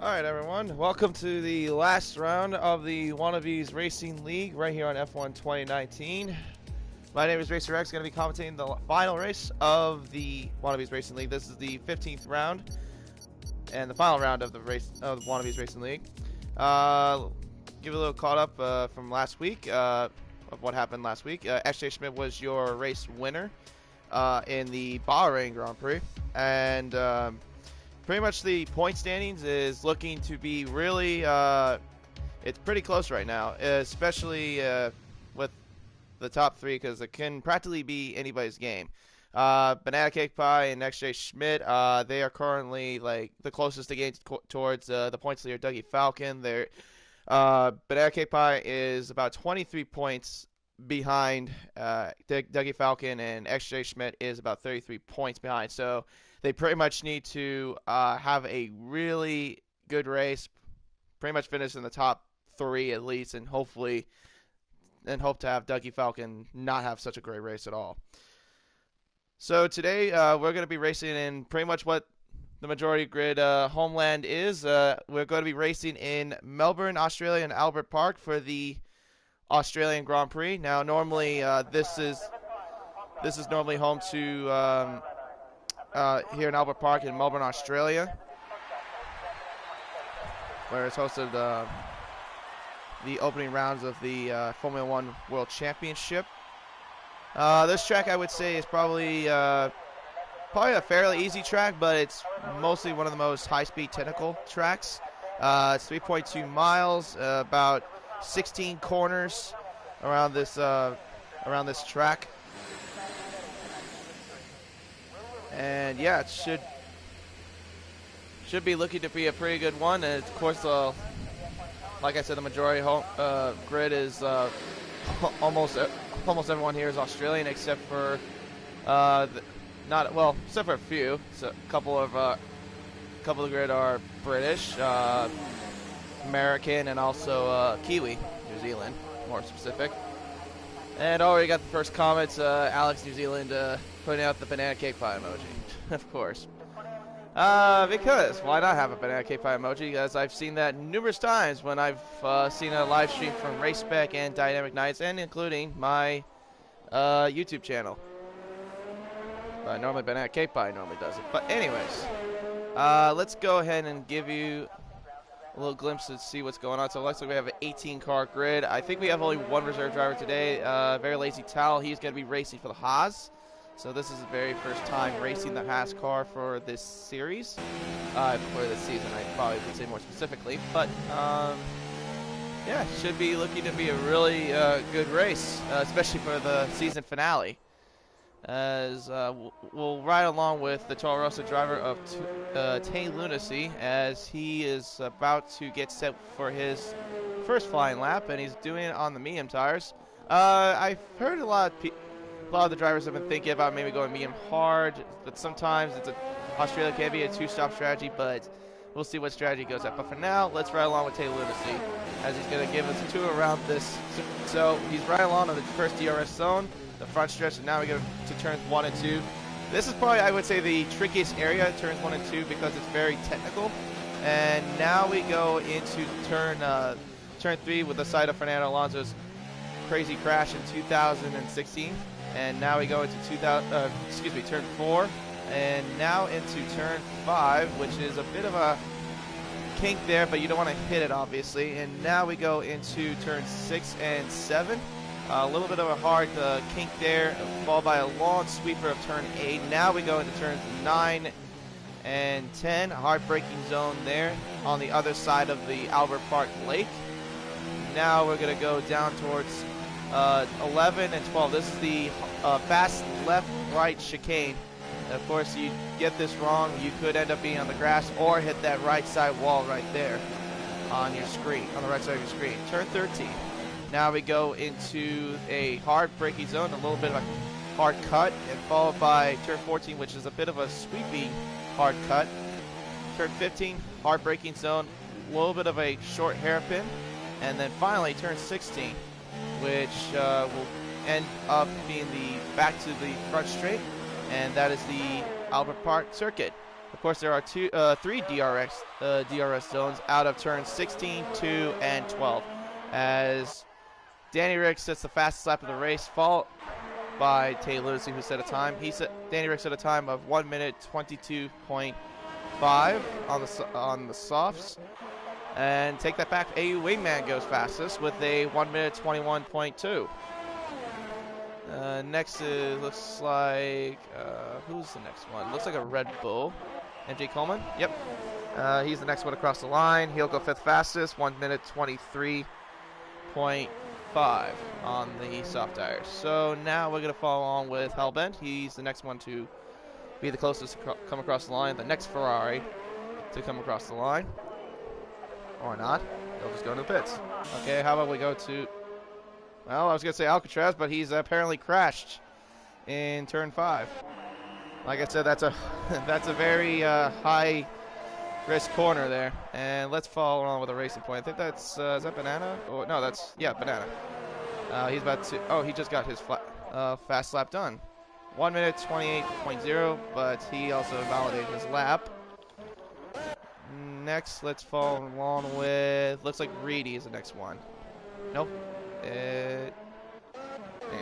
Alright everyone, welcome to the last round of the Wannabes Racing League right here on F1 2019. My name is Racer X, going to be commentating the final race of the Wannabes Racing League. This is the 15th round and the final round of the Wannabes Racing League. Give a little caught up from last week, of what happened last week. XJ Schmidt was your race winner in the Bahrain Grand Prix, and pretty much the point standings is looking to be really, it's pretty close right now, especially with the top three, because it can practically be anybody's game. Banana Cake Pie and XJ Schmidt, they are currently like the closest to getting towards the points leader, Dougie Falcon. Banana Cake Pie is about 23 points behind Dougie Falcon, and XJ Schmidt is about 33 points behind. So they pretty much need to have a really good race, pretty much finish in the top three at least, and hope to have Dougie Falcon not have such a great race at all. So today we're going to be racing in pretty much what the majority grid homeland is. We're going to be racing in Melbourne, Australia, and Albert Park for the Australian Grand Prix. Now, normally this is normally home to here in Albert Park in Melbourne, Australia, where it's hosted the opening rounds of the Formula One World Championship. This track, I would say, is probably a fairly easy track, but it's mostly one of the most high-speed technical tracks. It's 3.2 miles, about 16 corners around this track. And yeah, it should be looking to be a pretty good one. And of course, like I said, the majority grid is almost everyone here is Australian, except for except for a few. So a couple of the grid are British, American, and also Kiwi, New Zealand, more specific. And already got the first comments. Alex, New Zealand, putting out the banana cake pie emoji, of course. Because why not have a banana cake pie emoji? As I've seen that numerous times when I've seen a live stream from Raceback and Dynamic Nights, and including my YouTube channel. Normally banana cake pie normally does it. But anyways, let's go ahead and give you a little glimpse to see what's going on. So it looks like we have an 18-car grid. I think we have only one reserve driver today. Very lazy Tal. He's going to be racing for the Haas. So this is the very first time racing the Haas car for this series. For this season, I probably would say more specifically. But yeah, should be looking to be a really good race, especially for the season finale. As we'll ride along with the Toro Rosso driver of Tay Lunacy, as he is about to get set for his first flying lap, and he's doing it on the medium tires. I've heard a lot of the drivers have been thinking about maybe going medium hard, but sometimes Australia can be a two-stop strategy, but we'll see what strategy goes at. But for now, let's ride along with Tay Lunacy, as he's going to give us a tour around this. So he's riding along on the first DRS zone, the front stretch, and now we go to turns 1 and 2. This is probably, I would say, the trickiest area, turns 1 and 2, because it's very technical. And now we go into turn 3 with the side of Fernando Alonso's crazy crash in 2016. And now we go into turn 4, and now into turn 5, which is a bit of a kink there, but you don't want to hit it, obviously. And now we go into turn 6 and 7. A little bit of a hard kink there, followed by a long sweeper of turn 8. Now we go into turns 9 and 10. A hard braking zone there on the other side of the Albert Park Lake. Now we're going to go down towards 11 and 12. This is the fast left-right chicane. Of course, you get this wrong, you could end up being on the grass or hit that right side wall right there on your screen, on the right side of your screen. Turn 13. Now we go into a hard braking zone, a little bit of a hard cut, and followed by turn 14, which is a bit of a sweeping hard cut. Turn 15, hard braking zone, a little bit of a short hairpin, and then finally turn 16, which will end up being the back to the front straight, and that is the Albert Park circuit. Of course, there are three DRS zones out of turns 16, 2, and 12. As Danny Rick sets the fastest lap of the race, followed by Taylor Lucy, who set a time. Danny Rick set a time of 1 minute 22.5 on the softs. And take that back, AU Wingman goes fastest with a 1 minute 21.2. Next looks like, who's the next one? Looks like a Red Bull. MJ Coleman? Yep. He's the next one across the line. He'll go fifth fastest, 1 minute 23.5 on the soft tires. So now we're going to follow along with Hellbent. He's the next one to be the closest to come across the line. The next Ferrari to come across the line. Or not. They'll just go to the pits. Okay, how about we go to... Well, I was going to say Alcatraz, but he's apparently crashed in turn 5. Like I said, that's a very high risk corner there. And let's follow on with a racing point. I think that's is that Banana? Oh no, that's Banana. He's about to. Oh, he just got his fast lap done. 1 minute 28.0, but he also validated his lap. Next, let's follow along with. Looks like Reedy is the next one. Nope. Hang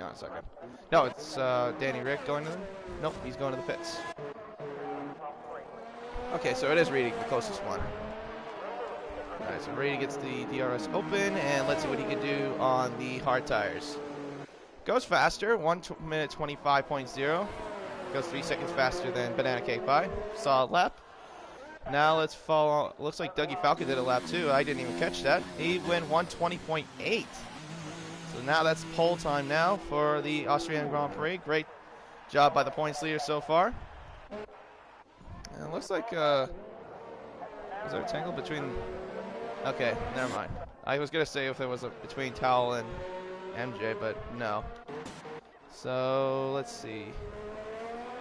on a second. No, it's Danny Rick going to them. Nope, he's going to the pits. Okay, so it is Reedy, the closest one. Alright, so Reedy gets the DRS open, and let's see what he can do on the hard tires. Goes faster, 1 minute 25.0. Goes 3 seconds faster than Banana Cake Pie. Solid lap. Now let's follow. Looks like Dougie Falcon did a lap too. I didn't even catch that. He went 120.8. So now that's pole time now for the Austrian Grand Prix. Great job by the points leader so far. And it looks like, is there a tangle between... Okay, never mind. I was going to say if it was between Towel and MJ, but no. So, let's see.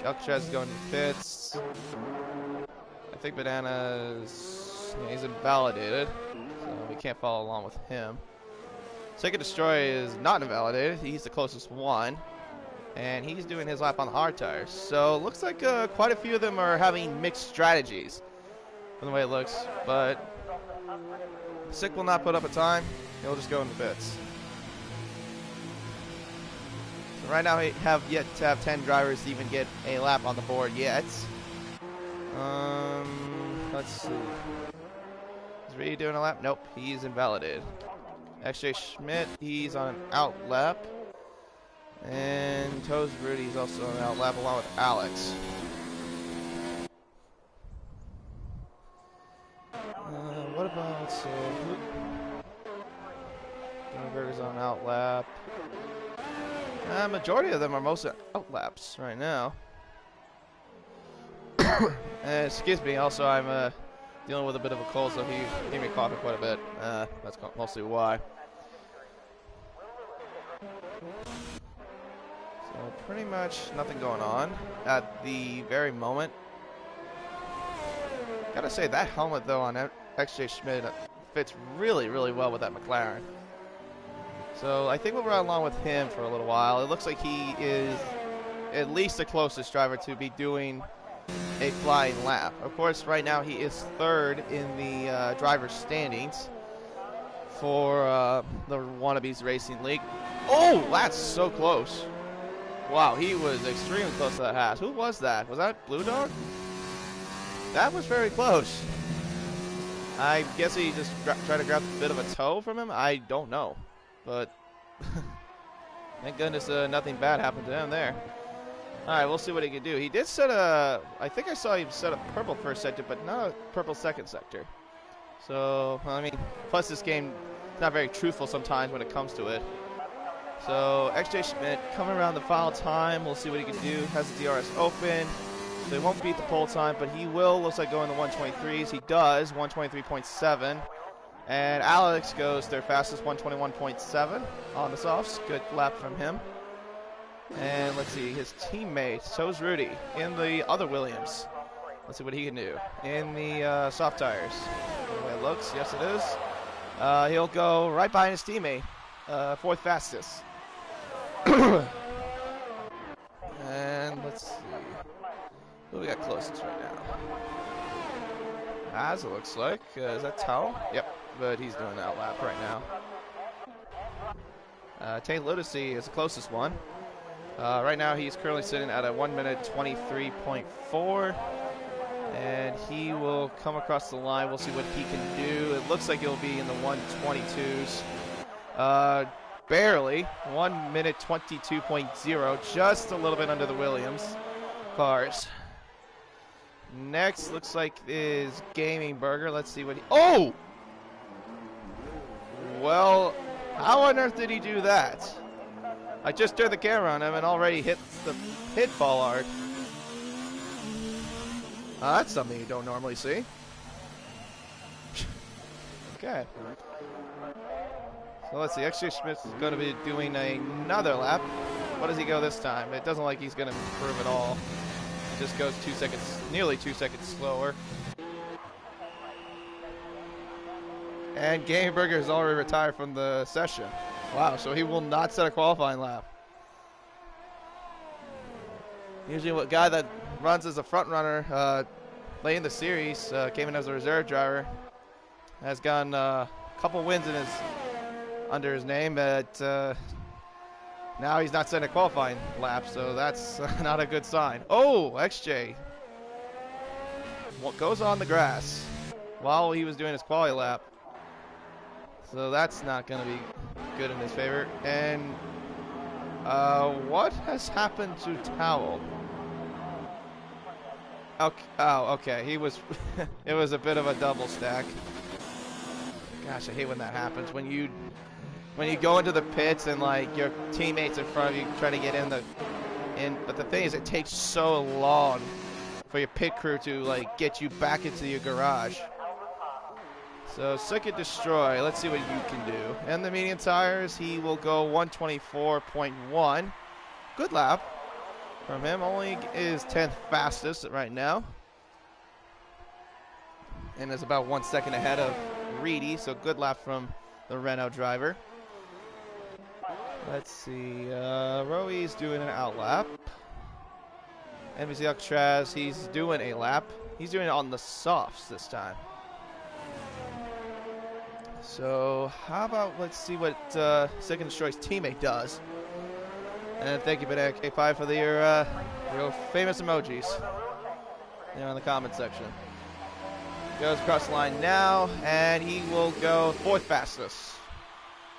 Alcatraz is going to the pits. I think Banana's... Yeah, he's invalidated, so we can't follow along with him. Second Destroy is not invalidated. He's the closest one. And he's doing his lap on the hard tires. So looks like quite a few of them are having mixed strategies from the way it looks. But Sick will not put up a time. He'll just go in the pits. So right now we have yet to have 10 drivers to even get a lap on the board yet. Let's see. Is Reedy doing a lap? Nope, he's invalidated. XJ Schmidt, he's on an out lap. And Toes Rudy's also on an out lap along with Alex. What about Gunberger's on out lap? Majority of them are mostly out laps right now. Excuse me, also I'm dealing with a bit of a cold, so he gave me coughing quite a bit. That's mostly why. So pretty much nothing going on at the very moment. Gotta say, that helmet though on XJ Schmidt fits really, really well with that McLaren. So I think we'll run along with him for a little while. It looks like he is at least the closest driver to be doing a flying lap. Of course, right now he is third in the driver's standings for the Wannabes Racing League. Oh, that's so close. Wow, he was extremely close to that hash. Who was that? Was that Blue Dog? That was very close. I guess he just tried to grab a bit of a toe from him. I don't know. But thank goodness nothing bad happened to him there. Alright, we'll see what he can do. He did set a... I think I saw him set a purple first sector, but not a purple second sector. So, I mean, plus this game is not very truthful sometimes when it comes to it. So, XJ Schmidt coming around the final time. We'll see what he can do. Has the DRS open. So he won't beat the pole time, but he will, looks like, go in the 123s. He does, 123.7. And Alex goes their fastest, 121.7 on the softs. Good lap from him. And let's see, his teammate, so's Rudy, in the other Williams. Let's see what he can do in the soft tires. The way it looks, yes it is. He'll go right behind his teammate, fourth fastest. And let's see. Who we got closest right now? As it looks like. Is that Tao? Yep, but he's doing that lap right now. Tate Ludacy is the closest one. Right now he's currently sitting at a 1 minute 23.4. And he will come across the line. We'll see what he can do. It looks like he'll be in the 122s. Barely. 1 minute 22.0. Just a little bit under the Williams cars. Next looks like is Gaming Burger. Let's see what he... Oh! Well, how on earth did he do that? I just turned the camera on him and already hit the pit bollard. That's something you don't normally see. Okay. So let's see. XJ Smith's going to be doing another lap. What does he go this time? It doesn't look like he's going to improve at all. It just goes 2 seconds, nearly 2 seconds slower. And Game Burger has already retired from the session. Wow, so he will not set a qualifying lap. Usually a guy that runs as a front runner late in the series, came in as a reserve driver, has gotten a couple wins in under his name, but now he's not setting a qualifying lap, so that's not a good sign. Oh, XJ what goes on the grass while he was doing his quality lap. So that's not going to be good in his favor. And what has happened to Towel? Okay, oh, okay. He was. It was a bit of a double stack. Gosh, I hate when that happens. When you go into the pits and like your teammates in front of you try to get in. But the thing is, it takes so long for your pit crew to like get you back into your garage. So Circuit Destroy, let's see what you can do. And the medium tires, he will go 124.1. Good lap from him. Only is 10th fastest right now. And is about 1 second ahead of Reedy, so good lap from the Renault driver. Let's see, Roey's doing an out lap. NBC Alcatraz, he's doing a lap. He's doing it on the softs this time. So how about let's see what Second Destroy's teammate does. And thank you, Bedak K5, for your famous emojis there in the comment section. Goes across the line now, and he will go 4th fastest.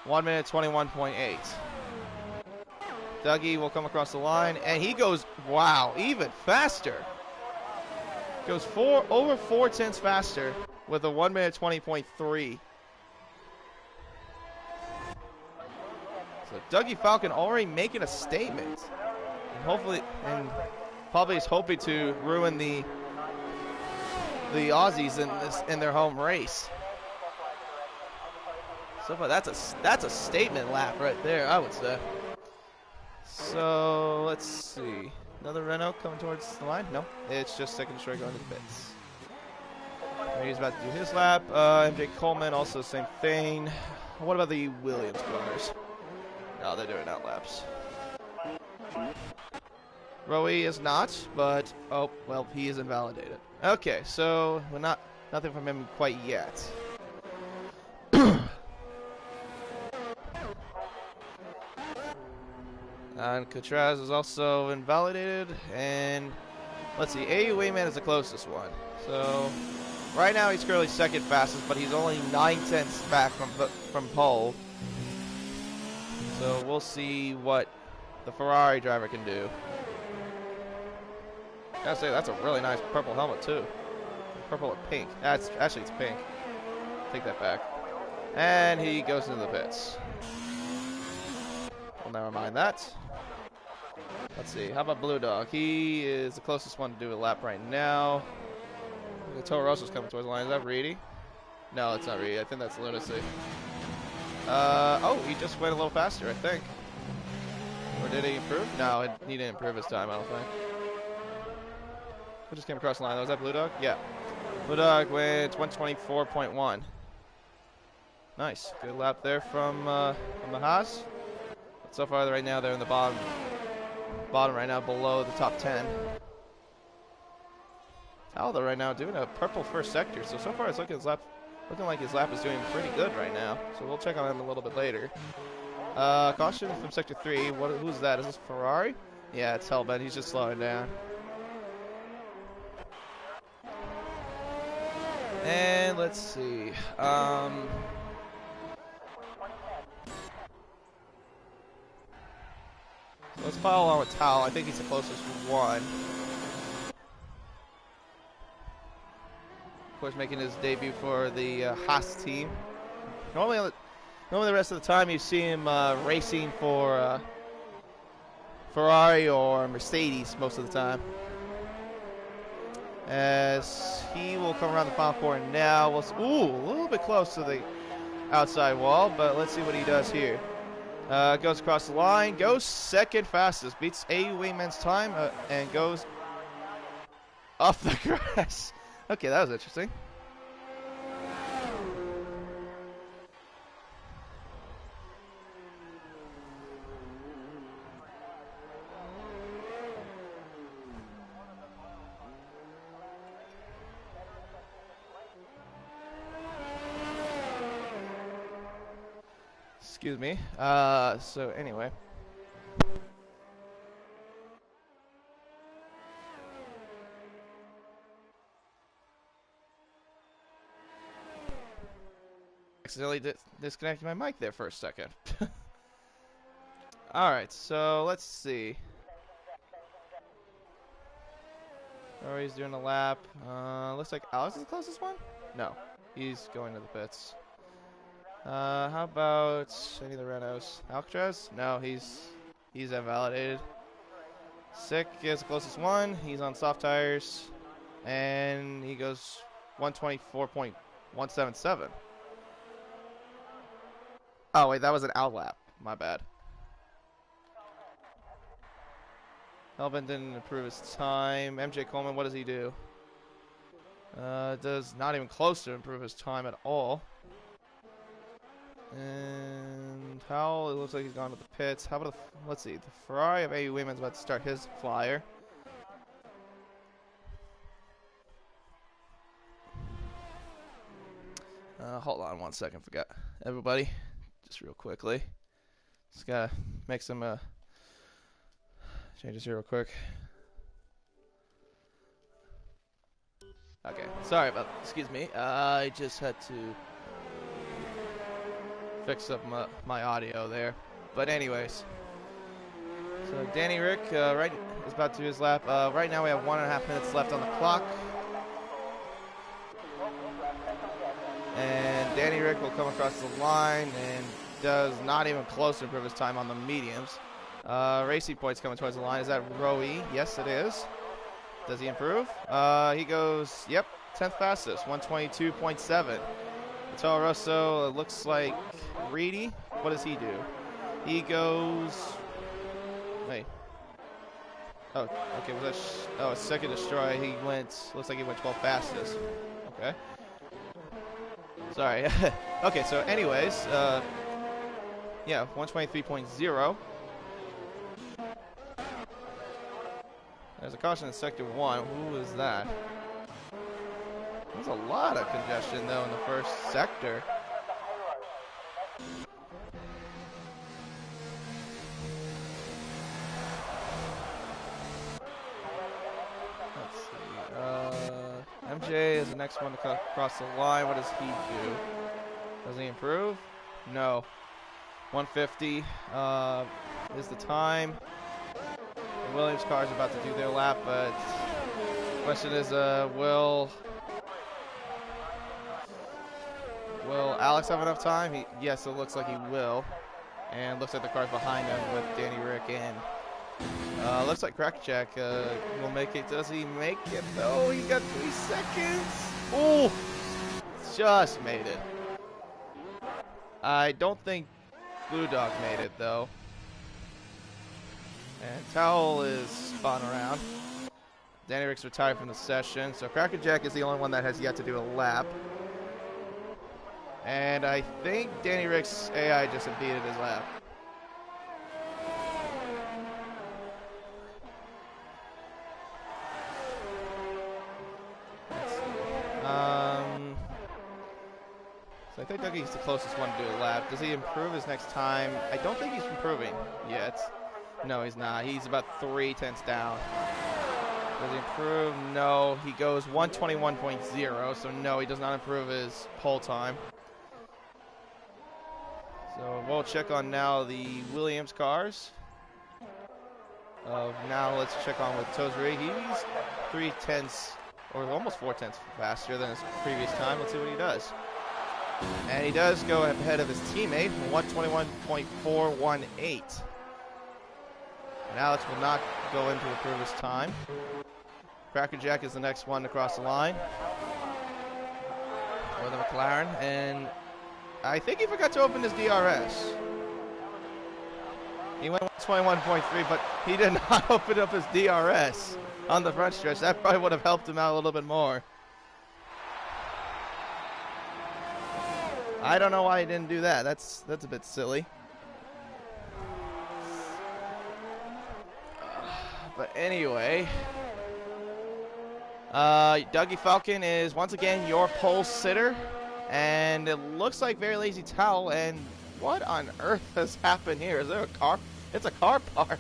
1 minute 21.8. Dougie will come across the line, and he goes, wow, even faster. Goes over 4 tenths faster with a 1 minute 20.3. So Dougie Falcon already making a statement. And hopefully, and probably is hoping to ruin the Aussies in their home race. So far, that's a statement lap right there, I would say. So let's see. Another Renault coming towards the line? No, it's just Second Destroy going to the pits. He's about to do his lap. MJ Coleman also same thing. What about the Williams cars? No, they're doing out laps. Roey is not, but oh well, he is invalidated. Okay, so we're nothing from him quite yet. And Cotraz is also invalidated, and let's see, AU Wayman is the closest one. So right now he's currently 2nd fastest, but he's only 9 tenths back from pole. So we'll see what the Ferrari driver can do. I gotta say, that's a really nice purple helmet too. Purple or pink? Actually, it's pink. Take that back. And he goes into the pits. Well, never mind that. Let's see. How about Blue Dog? He is the closest one to do a lap right now. The Toro Rosso's coming towards the line. Is that Reedy? No, it's not Reedy. I think that's Lunacy. Oh, he just went a little faster, I think. Or did he improve? No, he didn't improve his time, I don't think. Who just came across the line? Was that Blue Dog? Yeah. Blue Dog went 124.1. Nice. Good lap there from the Haas. But so far, right now, they're in the bottom right now, below the top 10. Aldo right now doing a purple first sector. So far it's looking like his lap is doing pretty good right now. So we'll check on him a little bit later. Caution from sector 3. Who's that? Is this Ferrari? Yeah, it's Hellbent. He's just slowing down. And let's see. Let's follow along with Tal. I think he's the closest one. Of course, making his debut for the Haas team. Normally the rest of the time you see him racing for Ferrari or Mercedes most of the time. As he will come around the final corner now. Ooh, a little bit close to the outside wall, but let's see what he does here. Goes across the line, goes second fastest, beats A. Wayman's time, and goes off the grass. Okay, that was interesting. Excuse me. So anyway. Accidentally disconnected my mic there for a second. Alright, so let's see. Oh, he's doing a lap. Looks like Alex is the closest one? No, he's going to the pits. How about any of the Renaults? Alcatraz? No, he's invalidated. Sick is the closest one. He's on soft tires. And he goes 124.177. Oh, wait, that was an out lap. My bad. Elvin didn't improve his time. MJ Coleman, what does he do? Does not even close to improve his time at all. And Howell, it looks like he's gone to the pits. How about let's see, the Ferrari of AU Women's about to start his flyer. Hold on one second, forgot everybody. Just real quickly. Just gotta make some changes here real quick. Okay, sorry about that. Excuse me. I just had to fix up my audio there. But anyways, so Danny Rick right is about to do his lap. Right now we have 1.5 minutes left on the clock. And Danny Rick will come across the line and does not even close to improve his time on the mediums. Racing points coming towards the line. Is that Roe? Yes, it is. Does he improve? He goes, yep, 10th fastest, 122.7. Toro Rosso looks like Reedy. What does he do? He goes. Wait. Oh, okay. Was that? Second destroy. He went. Looks like he went 12th fastest. Okay. Sorry. Okay. So, anyways, yeah, 123.0. There's a caution in sector 1. Who is that? There's a lot of congestion, though, in the first sector. Let's see. MJ is the next one to cross the line. What does he do? Does he improve? No. 150 is the time. The Williams car is about to do their lap, but the question is, will Alex have enough time? Yes, it looks like he will. And looks like the car's behind him with Danny Rick in. Looks like Crackjack will make it. Does he make it? No, he's got 3 seconds. Oh, just made it. I don't think Blue Dog made it, though. And Towel is spun around. Danny Rick's retired from the session. So Crackerjack is the only one that has yet to do a lap. And I think Danny Rick's AI just impeded his lap. think Dougie's the closest one to do a lap. Does he improve his next time? I don't think he's improving yet. No, he's not. He's about 3/10 down. Does he improve? No. He goes 1:21.0, so no, he does not improve his pole time. So we'll check on now the Williams cars. Now let's check on with Tozuri. He's 3/10, or almost 4/10 faster than his previous time. Let's see what he does. And he does go ahead of his teammate, 1:21.418. And Alex will not go in to improve his time. Crackerjack is the next one to cross the line for the McLaren. And I think he forgot to open his DRS. He went 1:21.3, but he did not open up his DRS on the front stretch. That probably would have helped him out a little bit more. I don't know why he didn't do that. That's a bit silly. But anyway, Dougie Falcon is once again your pole sitter, and it looks like Very Lazy Towel. And what on earth has happened here? Is there a car? It's a car park.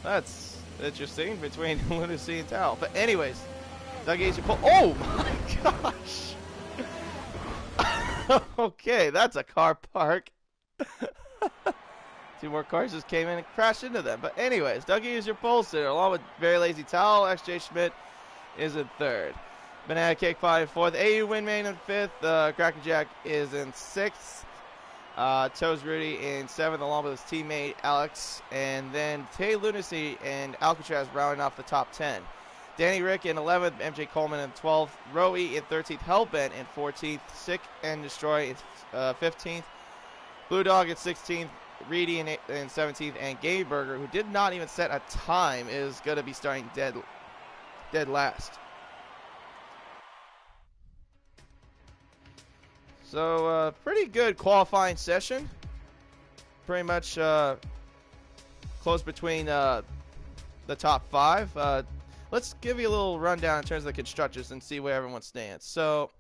That's interesting between Lunacy and Towel. But anyways, Dougie's your pole. Oh my gosh. Okay, that's a car park. Two more cars just came in and crashed into them. But anyways, Dougie is your pole sitter, along with Very Lazy Towel. XJ Schmidt is in third. Banana Cake Pie in fourth. AU Windman in fifth. Crackerjack is in sixth. Toes Rudy in seventh, along with his teammate Alex. And then Tay Lunacy and Alcatraz rounding off the top 10. Danny Rick in 11th, MJ Coleman in 12th, Roe in 13th, Hellbent in 14th, Sick and Destroy in 15th, Blue Dog in 16th, Reedy in 17th, and Game Burger, who did not even set a time, is going to be starting dead last. So, pretty good qualifying session. Pretty much close between the top five. Let's give you a little rundown in terms of the constructors and see where everyone stands. So,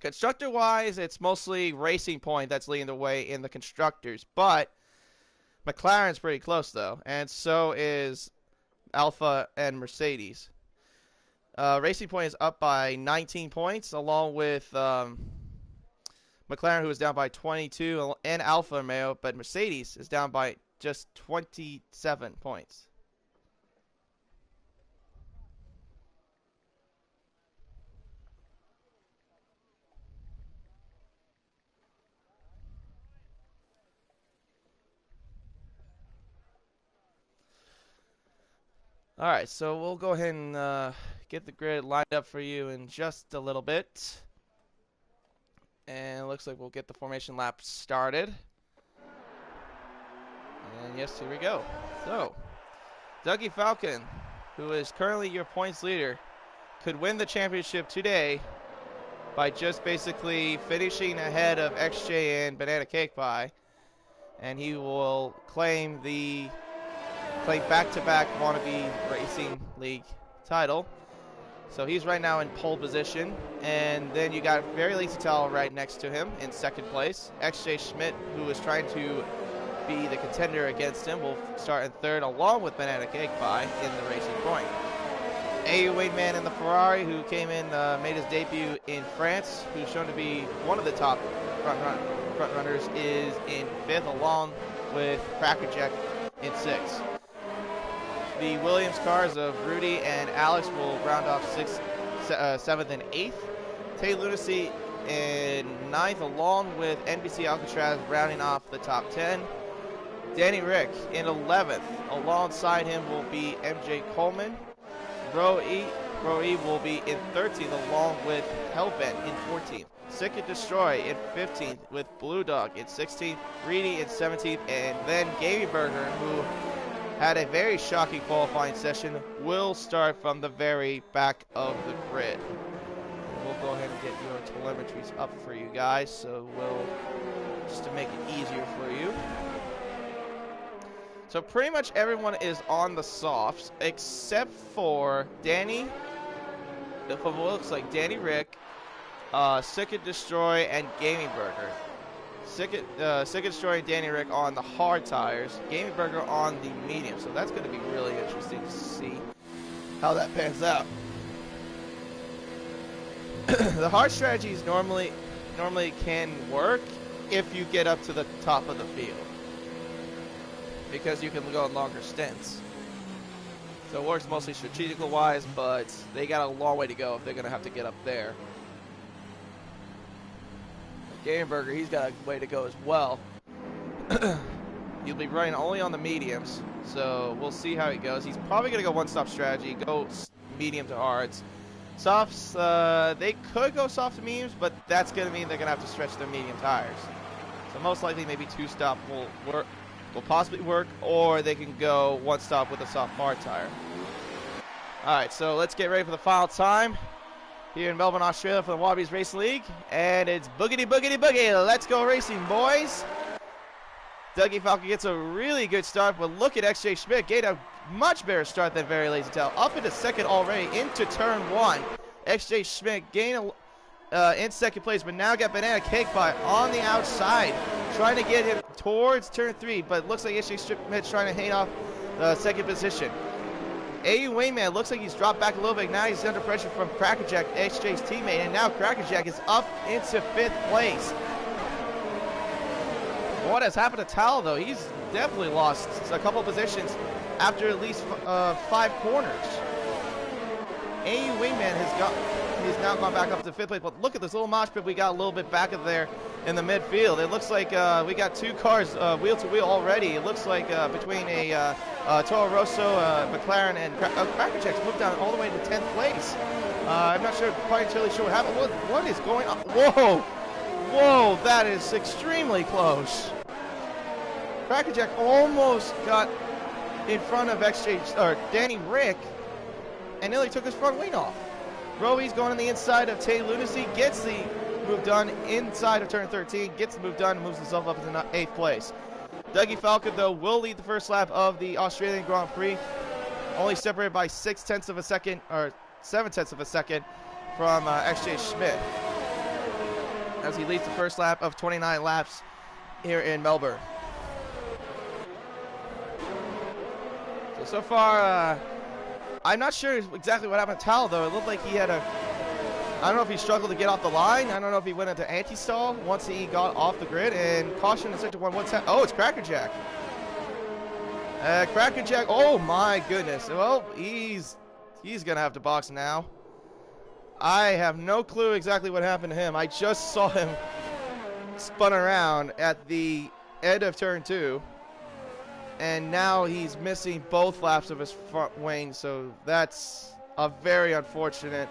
constructor-wise, it's mostly Racing Point that's leading the way in the constructors. But McLaren's pretty close, though. And so is Alpha and Mercedes. Racing Point is up by 19 points, along with McLaren, who is down by 22, and Alfa Romeo. But Mercedes is down by just 27 points. All right, so we'll go ahead and get the grid lined up for you in just a little bit. And it looks like we'll get the formation lap started. And yes, here we go. So, Dougie Falcon, who is currently your points leader, could win the championship today by just basically finishing ahead of XJ and Banana Cake Pie. And he will claim back-to-back Wannabe Racing League title. So he's right now in pole position. And then you got Very Lazy Towel right next to him in second place. XJ Schmidt, who is trying to be the contender against him, will start in third, along with Banana Cake Pie in the Racing Point. AU Wade Man in the Ferrari, who came in, made his debut in France, who's shown to be one of the top front runners, is in fifth, along with Crackerjack in sixth. The Williams cars of Rudy and Alex will round off sixth, seventh, and eighth. Tay Lunacy in ninth, along with NBC Alcatraz rounding off the top 10. Danny Rick in 11th. Alongside him will be MJ Coleman. Roe will be in 13th, along with Hellbent in 14th. Sick and Destroy in 15th, with Blue Dog in 16th, Reedy in 17th, and then Gamey Burger, who had a very shocking qualifying session, will start from the very back of the grid. We'll go ahead and get your telemetries up for you guys, so just to make it easier for you. So pretty much everyone is on the softs, except for Danny, from what looks like Danny Rick, Sick and Destroy, and Gaming Burger. Sick and Destroy and Danny Rick on the hard tires. Gaming Burger on the medium. So that's going to be really interesting to see how that pans out. The hard strategies normally can work if you get up to the top of the field, because you can go on longer stints. So it works mostly strategical wise, but they got a long way to go if they're going to have to get up there. Game Burger, he's got a way to go as well. He'll be running only on the mediums, so we'll see how he goes. He's probably going to go one-stop strategy, go medium to hards. Softs, they could go soft to mediums, but that's going to mean they're going to have to stretch their medium tires. So most likely maybe two-stop will possibly work, or they can go one-stop with a soft hard tire. Alright, so let's get ready for the final time here in Melbourne, Australia for the Wannabes Racing League. And it's boogity, boogity, boogie. Let's go racing, boys. Dougie Falcon gets a really good start, but look at XJ Schmidt getting a much better start than Very Lazy Tail. Up into second already, into turn one. XJ Schmidt gained in second place, but now got Banana Cake Pie on the outside, trying to get him towards turn three, but looks like XJ Schmidt's trying to hang off the second position. A.U. Wayman looks like he's dropped back a little bit. Now he's under pressure from Crackerjack, XJ's teammate, and now Crackerjack is up into fifth place. What has happened to Tal, though? He's definitely lost a couple positions after at least 5 corners. A.U. Wingman he's now gone back up to fifth place. But look at this little mosh pit we got a little bit back of there in the midfield. It looks like we got 2 cars wheel to wheel already. It looks like between a Toro Rosso, McLaren, and Crackerjack's moved down all the way to 10th place. I'm not sure, quite entirely sure what happened. What is going on? Whoa! Whoa, that is extremely close. Crackerjack almost got in front of Danny Rick and nearly took his front wing off. Roby's going on the inside of Tay Lunacy, gets the move done inside of turn 13, gets the move done, and moves himself up into 8th place. Dougie Falcon, though, will lead the first lap of the Australian Grand Prix, only separated by 6/10 of a second, or 7/10 of a second from XJ Schmidt, as he leads the first lap of 29 laps here in Melbourne. So far, I'm not sure exactly what happened to Tal, though. It looked like he had I don't know if he struggled to get off the line. I don't know if he went into anti-stall once he got off the grid. And caution in sector 1. Oh, it's Crackerjack. Crackerjack, oh my goodness. Well, he's going to have to box now. I have no clue exactly what happened to him. I just saw him spun around at the end of turn 2. And now he's missing both laps of his front wing, so that's a very unfortunate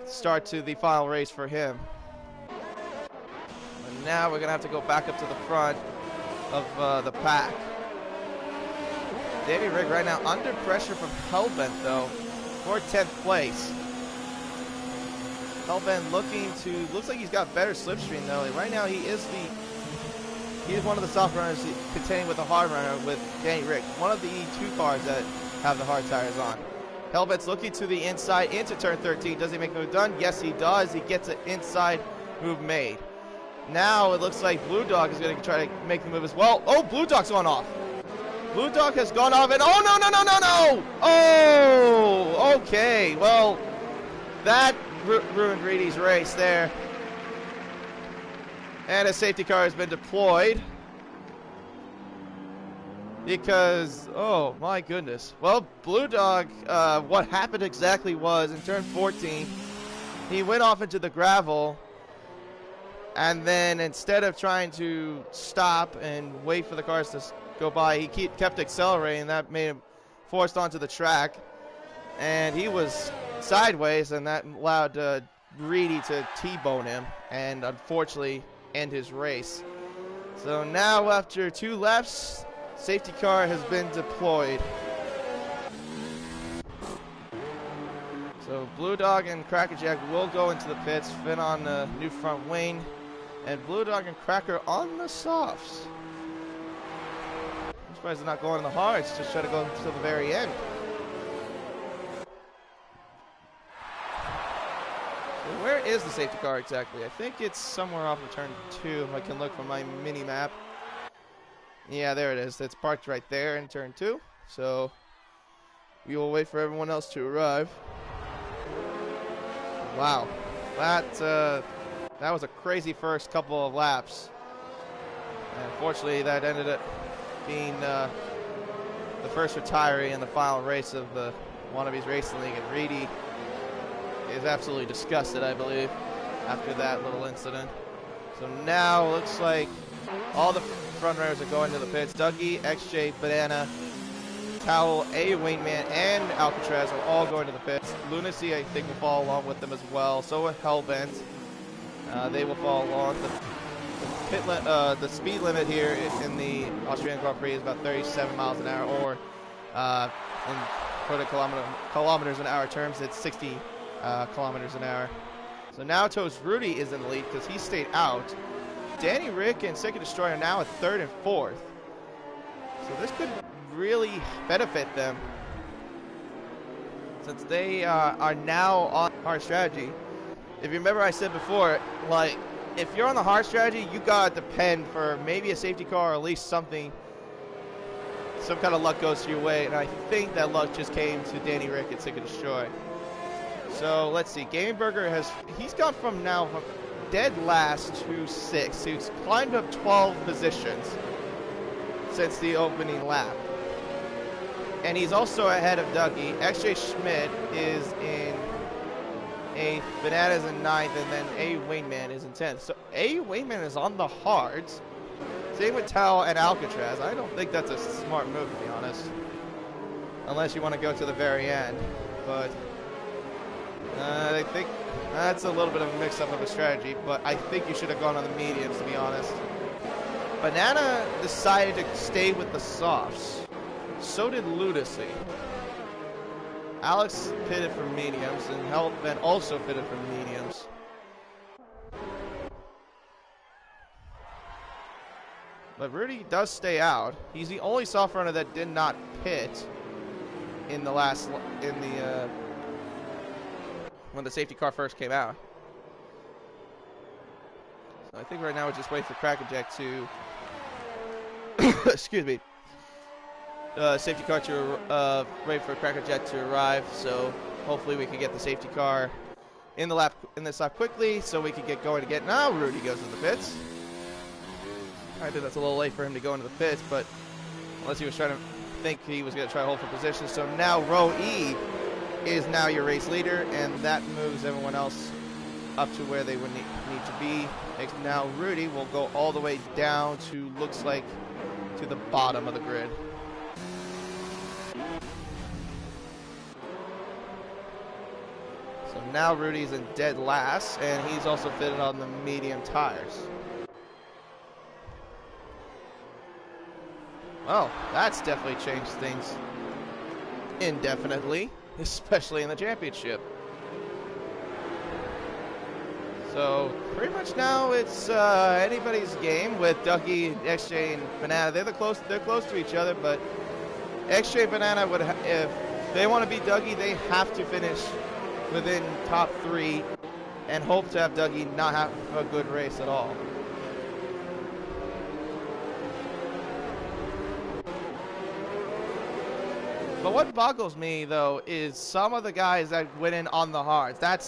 start to the final race for him. And now we're going to have to go back up to the front of the pack. Danny Rick right now under pressure from Hellbent, though, for 10th place. Hellbent looks like he's got better slipstream, though. Right now he's one of the soft runners contending with the hard runner with Danny Rick, one of the 2 cars that have the hard tires on. Hellbent's looking to the inside into turn 13. Does he make the move done? Yes, he does. He gets an inside move made. Now it looks like Blue Dog is going to try to make the move as well. Oh, Blue Dog's gone off. Blue Dog has gone off, and oh, no, no, no, no, no! Oh, okay. Well, that ruined Reedy's race there. And a safety car has been deployed. Because, oh my goodness. Well, Blue Dog, what happened exactly was in turn 14, he went off into the gravel. And then instead of trying to stop and wait for the cars to go by, he kept accelerating. That made him forced onto the track. And he was sideways, and that allowed Reedy to T-bone him. And unfortunately, end his race. So now after 2 laps, safety car has been deployed. So Blue Dog and Crackerjack will go into the pits, fit on the new front wing, and Blue Dog and Cracker on the softs. I'm surprised they're not going on the hards, just try to go to the very end. Where is the safety car exactly? I think it's somewhere off of turn 2. If I can look from my mini map. Yeah, there it is. It's parked right there in turn 2. So we will wait for everyone else to arrive. Wow, that was a crazy first couple of laps. And unfortunately, that ended up being the first retiree in the final race of the Wannabes Racing League. And Reedy is absolutely disgusted, I believe, after that little incident. So now looks like all the front runners are going to the pits. Dougie, XJ, Banana, Towel, A. Wingman, and Alcatraz are all going to the pits. Lunacy, I think, will follow along with them as well. So will Hellbent. They will follow along. The speed limit here in the Australian Grand Prix is about 37 miles an hour, or for the kilometers an hour terms, it's 60 kilometers an hour. So now Toast Rudy is in the lead because he stayed out. Danny Rick and Sega Destroyer are now at 3rd and 4th. So this could really benefit them since they are now on hard strategy. If you remember, I said before, like, if you're on the hard strategy, you gotta depend for maybe a safety car or at least something, some kind of luck goes your way, and I think that luck just came to Danny Rick and Sega Destroy. So let's see, Gaming Burger he's gone from now dead last to 6th. He's climbed up 12 positions since the opening lap. And he's also ahead of Dougie. XJ Schmidt is in 8th, Bananas in 9th, and then A. Wingman is in 10th. So A. Wingman is on the hards. Same with Tao and Alcatraz. I don't think that's a smart move, to be honest. Unless you want to go to the very end. But I think that's a little bit of a mix-up of a strategy, but I think you should have gone on the mediums, to be honest. Banana decided to stay with the softs. So did Ludacy. Alex pitted for mediums, and Hellbent also pitted for mediums. But Rudy does stay out. He's the only soft runner that did not pit in the when the safety car first came out. So I think right now we're just waiting for Crackerjack to excuse me. Safety car to wait for Crackerjack to arrive. So hopefully we can get the safety car in this lap quickly, so we can get going again. Now Rudy goes to the pits. I think that's a little late for him to go into the pits, but unless he was trying to think he was going to try to hold for position. So now Row E is now your race leader, and that moves everyone else up to where they would need to be. Now Rudy will go all the way down to, looks like, to the bottom of the grid. So now Rudy's in dead last, and he's also fitted on the medium tires. Well, that's definitely changed things indefinitely, especially in the championship. So pretty much now it's anybody's game with Dougie, XJ, and Banana. They're close to each other, but XJ and Banana would, if they want to beat Dougie, they have to finish within top 3 and hope to have Dougie not have a good race at all. But what boggles me, though, is some of the guys that went in on the hards. That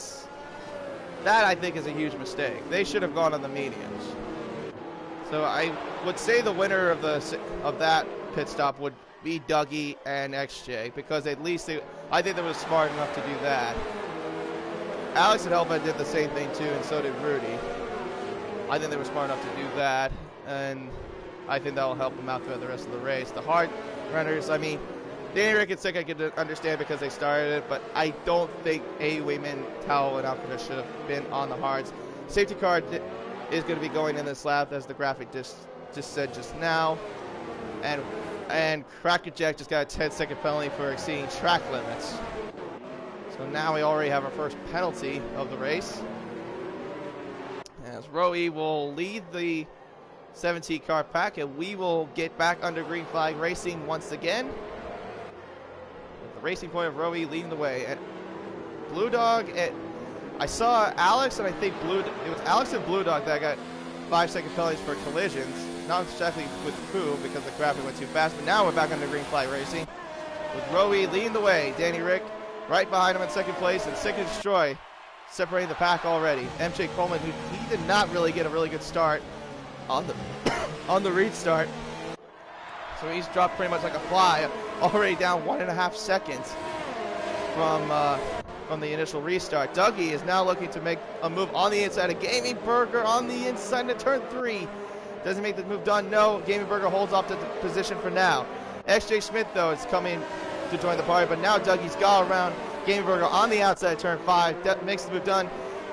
I think is a huge mistake. They should have gone on the mediums. So I would say the winner of that pit stop would be Dougie and XJ, because at least I think they were smart enough to do that. Alex and Hellbent did the same thing too, and so did Rudy. I think they were smart enough to do that, and I think that will help them out throughout the rest of the race. The hard runners, I mean, Danny Rick and Sick I could understand because they started it, but I don't think A. Wayman, Towel, and Alcatraz should have been on the hards. Safety car is going to be going in this lap, as the graphic just said just now. And Crackerjack just got a 10-second penalty for exceeding track limits. So now we already have our first penalty of the race. As Roe will lead the 17 car pack, and we will get back under green flag racing once again. With the Racing Point of Roe leading the way. And Blue Dog, I saw Alex and I think it was Alex and Blue Dog that got 5-second penalties for collisions. Not exactly with Pooh because the graphic went too fast, but now we're back on the green flag racing. With Roe leading the way, Danny Rick right behind him in second place, and Sick and Destroy separating the pack already. MJ Coleman, who he did not really get a really good start on the on the restart. So he's dropped pretty much like a fly, already down 1.5 seconds from the initial restart. Dougie is now looking to make a move on the inside of Gaming Burger on the inside into turn 3. Doesn't make the move done. No, Gaming Burger holds off the position for now. XJ Smith, though, is coming to join the party, but now Dougie's got around Gaming Burger on the outside of turn 5. That makes the move done.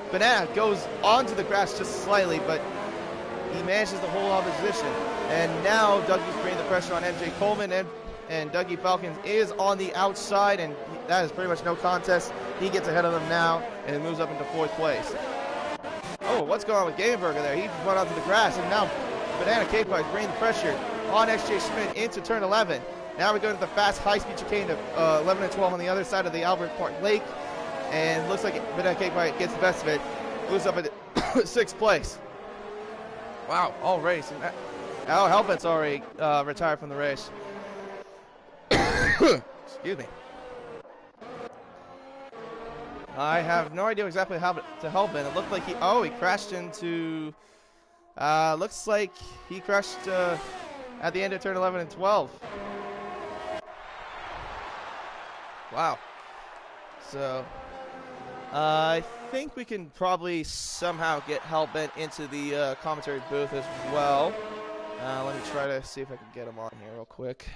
Banana goes onto the grass just slightly, but he manages to hold on position. And now Dougie's bringing the pressure on MJ Coleman, and Dougie Falcons is on the outside, and that is pretty much no contest. He gets ahead of them now, and it moves up into 4th place. Oh, what's going on with Gaming Burger there? He run onto the grass, and now Banana Cake Pie is bringing the pressure on XJ Schmidt into turn 11. Now we go to the fast high-speed chicane to 11 and 12 on the other side of the Albert Park Lake. And looks like Banana Cake Pie gets the best of it. Moves up at 6th place. Wow, all race. And Al Helbet's already retired from the race. Excuse me. I have no idea exactly how to help it. It looked like he crashed into, looks like he crashed at the end of turn 11 and 12. Wow. So, I think we can probably somehow get Hellbent into the commentary booth as well. Let me try to see if I can get him on here real quick.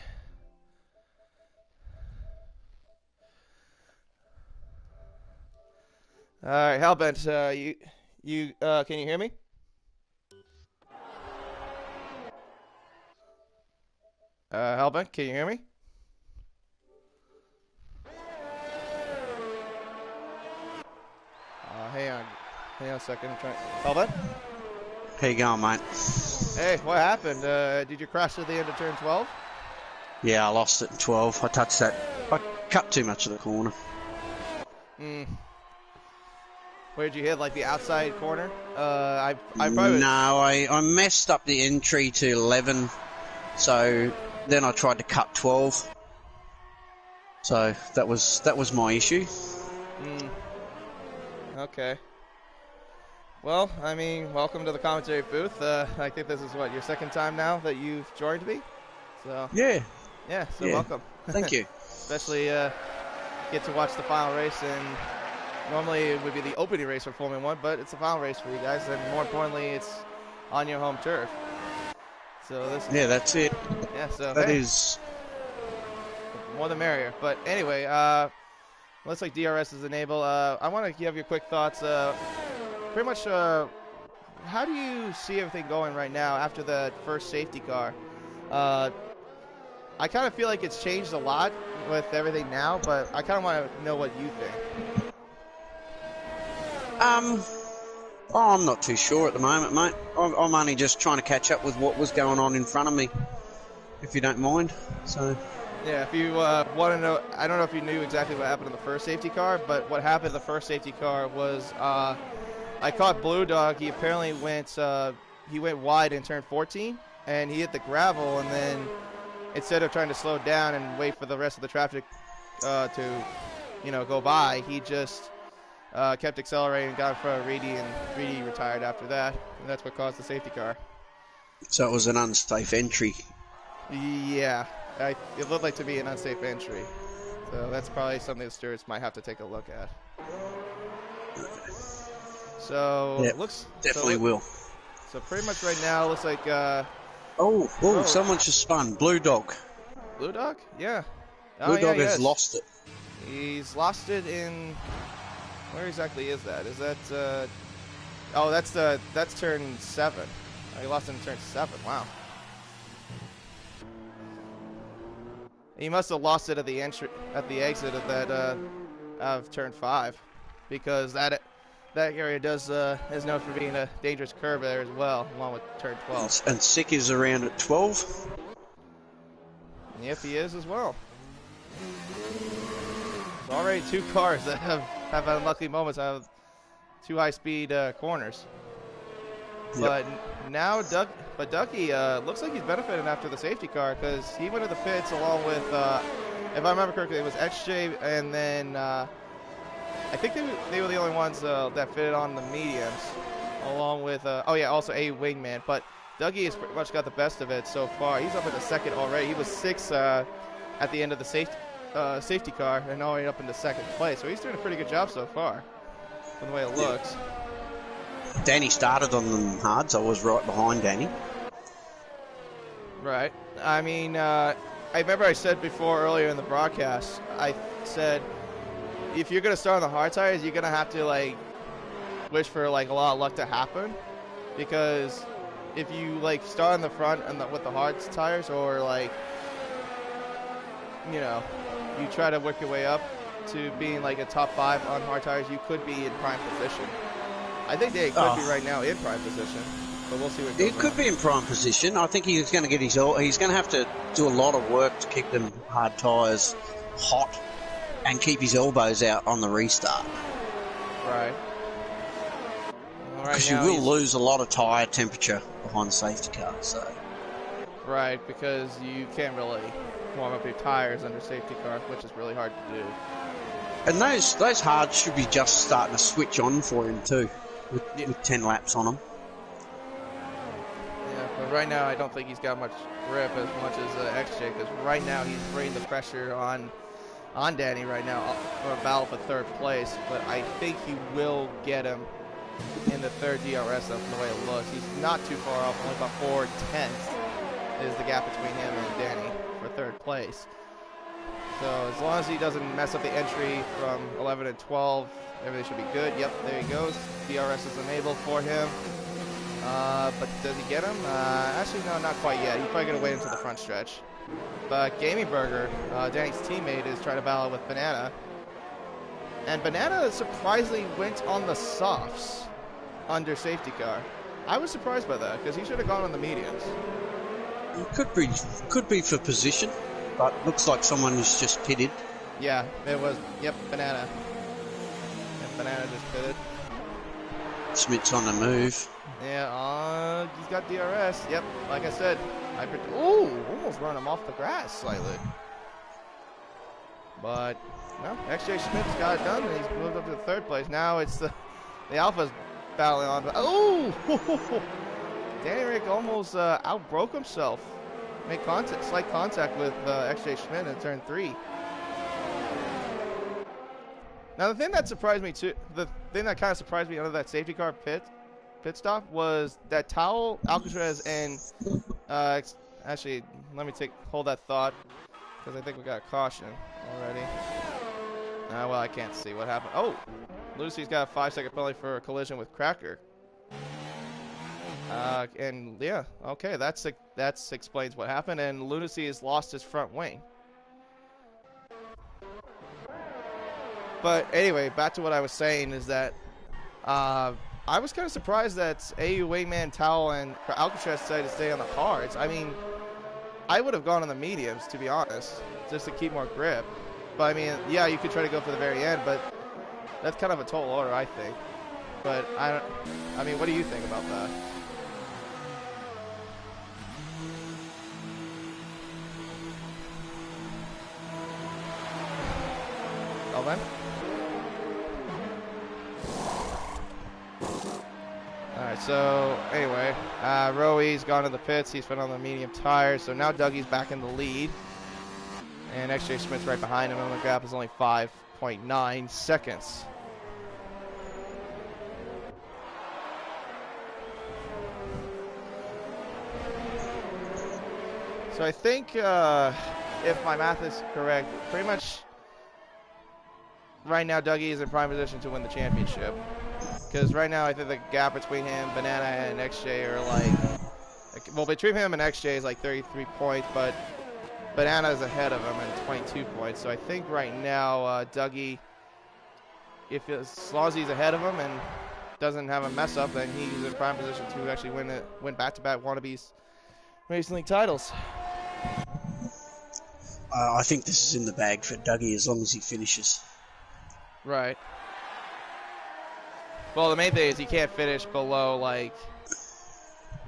All right, Hellbent, can you hear me? Hellbent, can you hear me? Hang on a second. I'm trying. Hellbent? How you going, mate? Hey, what happened? Did you crash at the end of turn 12? Yeah, I lost it in 12. I touched that. I cut too much of the corner. Where did you hit? Like the outside corner? I probably. No, I messed up the entry to 11. So then I tried to cut 12. So that was my issue. Okay. Well, I mean, welcome to the commentary booth. I think this is what, your second time now that you've joined me? So Yeah. So welcome. Thank you. Especially get to watch the final race, and normally it would be the opening race for Formula 1, but it's the final race for you guys, and more importantly, it's on your home turf. So this is, that's it. Yeah, so that is more the merrier. But anyway, looks like DRS is enabled. I want to give you quick thoughts. Pretty much, how do you see everything going right now after the first safety car? I kind of feel like it's changed a lot with everything now, but I kind of want to know what you think. I'm not too sure at the moment, mate. I'm only just trying to catch up with what was going on in front of me, if you don't mind. So. Yeah, if you want to know, I don't know if you knew exactly what happened in the first safety car, but what happened in the first safety car was I caught Blue Dog. He apparently went wide in turn 14, and he hit the gravel, and then instead of trying to slow down and wait for the rest of the traffic to, go by, he just kept accelerating and got in front of Reedy, and Reedy retired after that, and that's what caused the safety car. So it was an unsafe entry. Yeah. It looked like to be an unsafe entry. So that's probably something the stewards might have to take a look at. So yeah, it looks definitely will. So pretty much right now it looks like someone just spun. Blue Dog. Blue Dog? Yeah. Blue Dog has lost it. He's lost it in, where exactly is that? Is that that's turn 7. Oh, he lost it in turn 7. Wow. He must have lost it at the exit of that of turn 5, because that area is known for being a dangerous curve there as well, along with turn 12. And Sick is around at 12. Yep, he is as well. There's already 2 cars that have had unlucky moments out two high-speed corners. Yep. But Ducky looks like he's benefiting after the safety car because he went to the pits along with, if I remember correctly, it was XJ, and then I think they were the only ones that fitted on the mediums, along with also a wingman. But Dougie has pretty much got the best of it so far. He's up in the second already. He was 6 at the end of the safety car, and already up into second place. So he's doing a pretty good job so far, from the way it looks. Danny started on them hard, so I was right behind Danny. Right. I mean, I remember I said before earlier in the broadcast, I said, if you're going to start on the hard tires, you're going to have to, like, wish for, like, a lot of luck to happen. Because if you, like, start on the front and with the hard tires, or, like, you know, you try to work your way up to being, like, a top 5 on hard tires, you could be in prime position. I think they could be right now in prime position, but we'll see what goes on. He could be in prime position. I think he's going to get he's going to have to do a lot of work to keep them hard tyres hot and keep his elbows out on the restart. Right. Because you will lose a lot of tyre temperature behind the safety car. So. Right, because you can't really warm up your tires under safety car, which is really hard to do. And those hards should be just starting to switch on for him too, with 10 laps on them. Yeah, but right now I don't think he's got much grip as much as XJ, because right now he's bringing the pressure on Danny right now for a battle for third place. But I think he will get him in the third DRS from the way it looks. He's not too far off, only about 4/10 is the gap between him and Danny for third place. So as long as he doesn't mess up the entry from 11 and 12, everything should be good. Yep, there he goes. DRS is enabled for him. But does he get him? Actually, no, not quite yet. He's probably going to wait until the front stretch. But Gaming Burger, Danny's teammate, is trying to battle with Banana. And Banana surprisingly went on the softs under safety car. I was surprised by that, because he should have gone on the mediums. It could be for position, but looks like someone is just pitted. Yeah, it was. Yep, Banana. And Banana just pitted. Smith's on the move. Yeah, he's got DRS. Yep, like I said. Ooh, almost run him off the grass slightly. But, no, XJ Schmidt's got it done, and he's moved up to the third place. Now it's the Alpha's battling on. Oh! Danny Rick almost outbroke himself. Made slight contact with XJ Schmidt in turn 3. Now, the thing that surprised me, too, the thing that kind of surprised me under that safety car pit stop was that Towel, Alcatraz, and actually, let me hold that thought, because I think we got a caution already. Well, I can't see what happened. Oh, Lucy's got a 5-second penalty for a collision with Cracker. And yeah, okay, that explains what happened. And Lunacy has lost his front wing. But anyway, back to what I was saying is that I was kind of surprised that AU Wingman, Towel, and Alcatraz decided to stay on the hards. I mean, I would have gone on the mediums, to be honest, just to keep more grip. But I mean, yeah, you could try to go for the very end, but that's kind of a tall order, I think. But I mean, what do you think about that? Alvin? Alright, so anyway, Roey's gone to the pits. He's put on the medium tires. So now Dougie's back in the lead. And XJ Smith's right behind him, and the gap is only 5.9 seconds. So I think, if my math is correct, pretty much right now Dougie is in prime position to win the championship. Because right now I think the gap between him, Banana, and XJ are like, well, between him and XJ is like 33 points, but Banana is ahead of him at 22 points. So I think right now Dougie, as long as he's ahead of him and doesn't have a mess up, then he's in prime position to actually win back-to-back Wannabes Racing League titles. I think this is in the bag for Dougie as long as he finishes. Right. Well, the main thing is he can't finish below, like,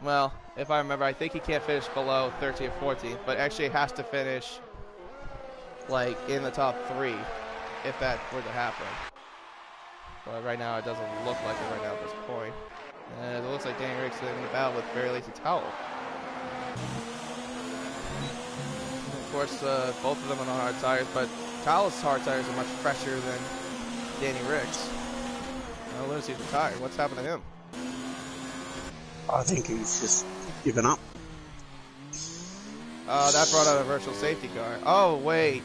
well, if I remember, I think he can't finish below 13th or 14th, but actually has to finish, like, in the top 3 if that were to happen. But right now, it doesn't look like it right now at this point. And it looks like Danny Rick's in the battle with Very Lazy Towel. Of course, both of them are on hard tires, but Towel's hard tires are much fresher than Danny Rick's. Lunacy's retired. What's happened to him? I think he's just given up. That brought out a virtual safety car. Oh, wait.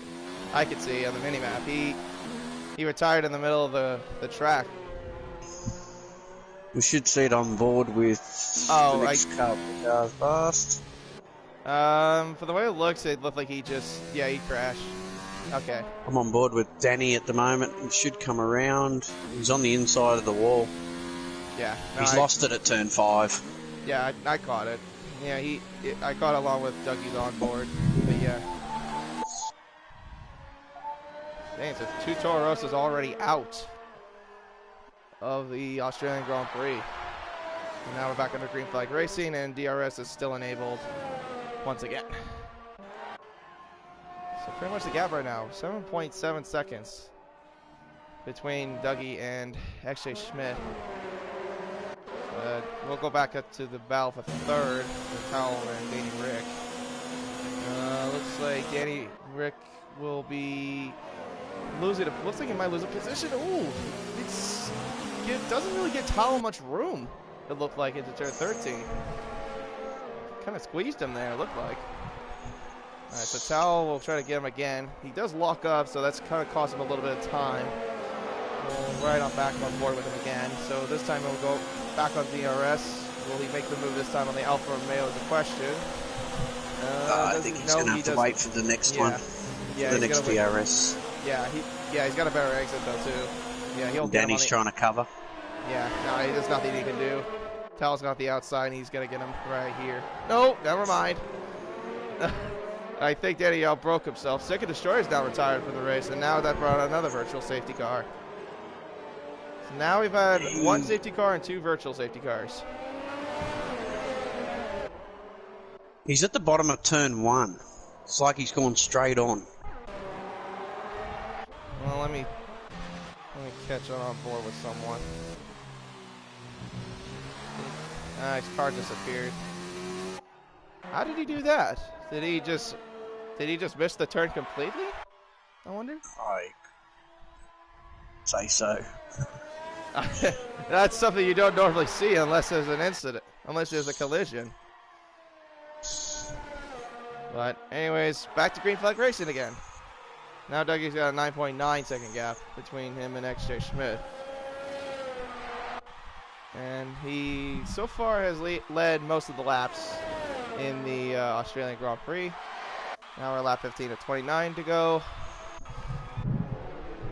I can see on the minimap. He retired in the middle of the track. We should see it on board with the next car past. For the way it looks, it looked like he crashed. Okay. I'm on board with Danny at the moment. He should come around. He's on the inside of the wall. Yeah. No, He's lost it at turn 5. Yeah, I caught it. Yeah, I caught it along with Dougie's on board. But yeah. Dang, so 2 Toro Rosas already out of the Australian Grand Prix. And now we're back under green flag racing, and DRS is still enabled once again. So pretty much the gap right now, 7.7 seconds between Dougie and XJ Schmidt. We'll go back up to the battle for third with Towel and Danny Rick. Looks like Danny Rick will be losing. Looks like he might lose a position. Ooh, it doesn't really get Towel much room. It looked like into turn 13. Kind of squeezed him there. It looked like. All right, so Towel will try to get him again. He does lock up, so that's kind of cost him a little bit of time. Right on back on board with him again. So this time he'll go back on DRS. Will he make the move this time on the Alfa Romeo is the question. I think he's going to have to wait for the next one. Yeah, the next DRS. Yeah, he's got a better exit though too. Yeah, he'll. Danny's trying to cover. Yeah, no, there's nothing he can do. Towel's got the outside, and he's gonna get him right here. No, never mind. I think Danny broke himself. Second Destroyer's now retired from the race, and now that brought out another virtual safety car. So now we've had 1 safety car and 2 virtual safety cars. He's at the bottom of turn 1. It's like he's gone straight on. Well, let me catch on board with someone. His car disappeared. How did he do that? Did he just miss the turn completely? I wonder. I say so. That's something you don't normally see unless there's an incident, unless there's a collision. But anyways, back to green flag racing again. Now Dougie's got a 9.9 second gap between him and XJ Schmidt. And he so far has led most of the laps in the Australian Grand Prix. Now we're at lap 15 at 29 to go.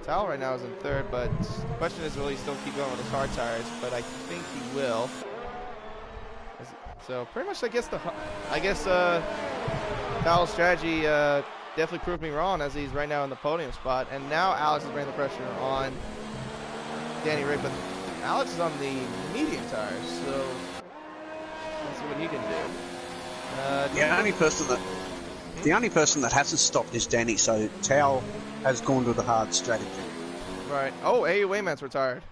Towel right now is in third, but the question is, will he still keep going with his hard tires? But I think he will. So pretty much, I guess Towel's strategy definitely proved me wrong, as he's right now in the podium spot. And now Alex is bringing the pressure on Danny Rick, but Alex is on the medium tires, so let's see what he can do. The only person that hasn't stopped is Danny, so Towel has gone to the hard strategy. Right. Oh, A.U. Wayman's retired.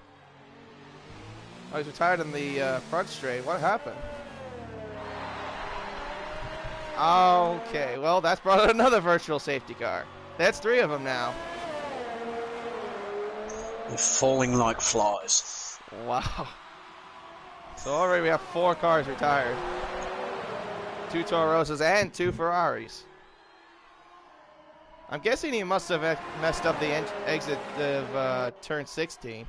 Oh, he's retired in the front straight. What happened? Okay, well, that's brought out another virtual safety car. That's 3 of them now. They're falling like flies. Wow. So already we have 4 cars retired. 2 Toro Rosas and 2 Ferraris. I'm guessing he must have messed up the exit of turn 16.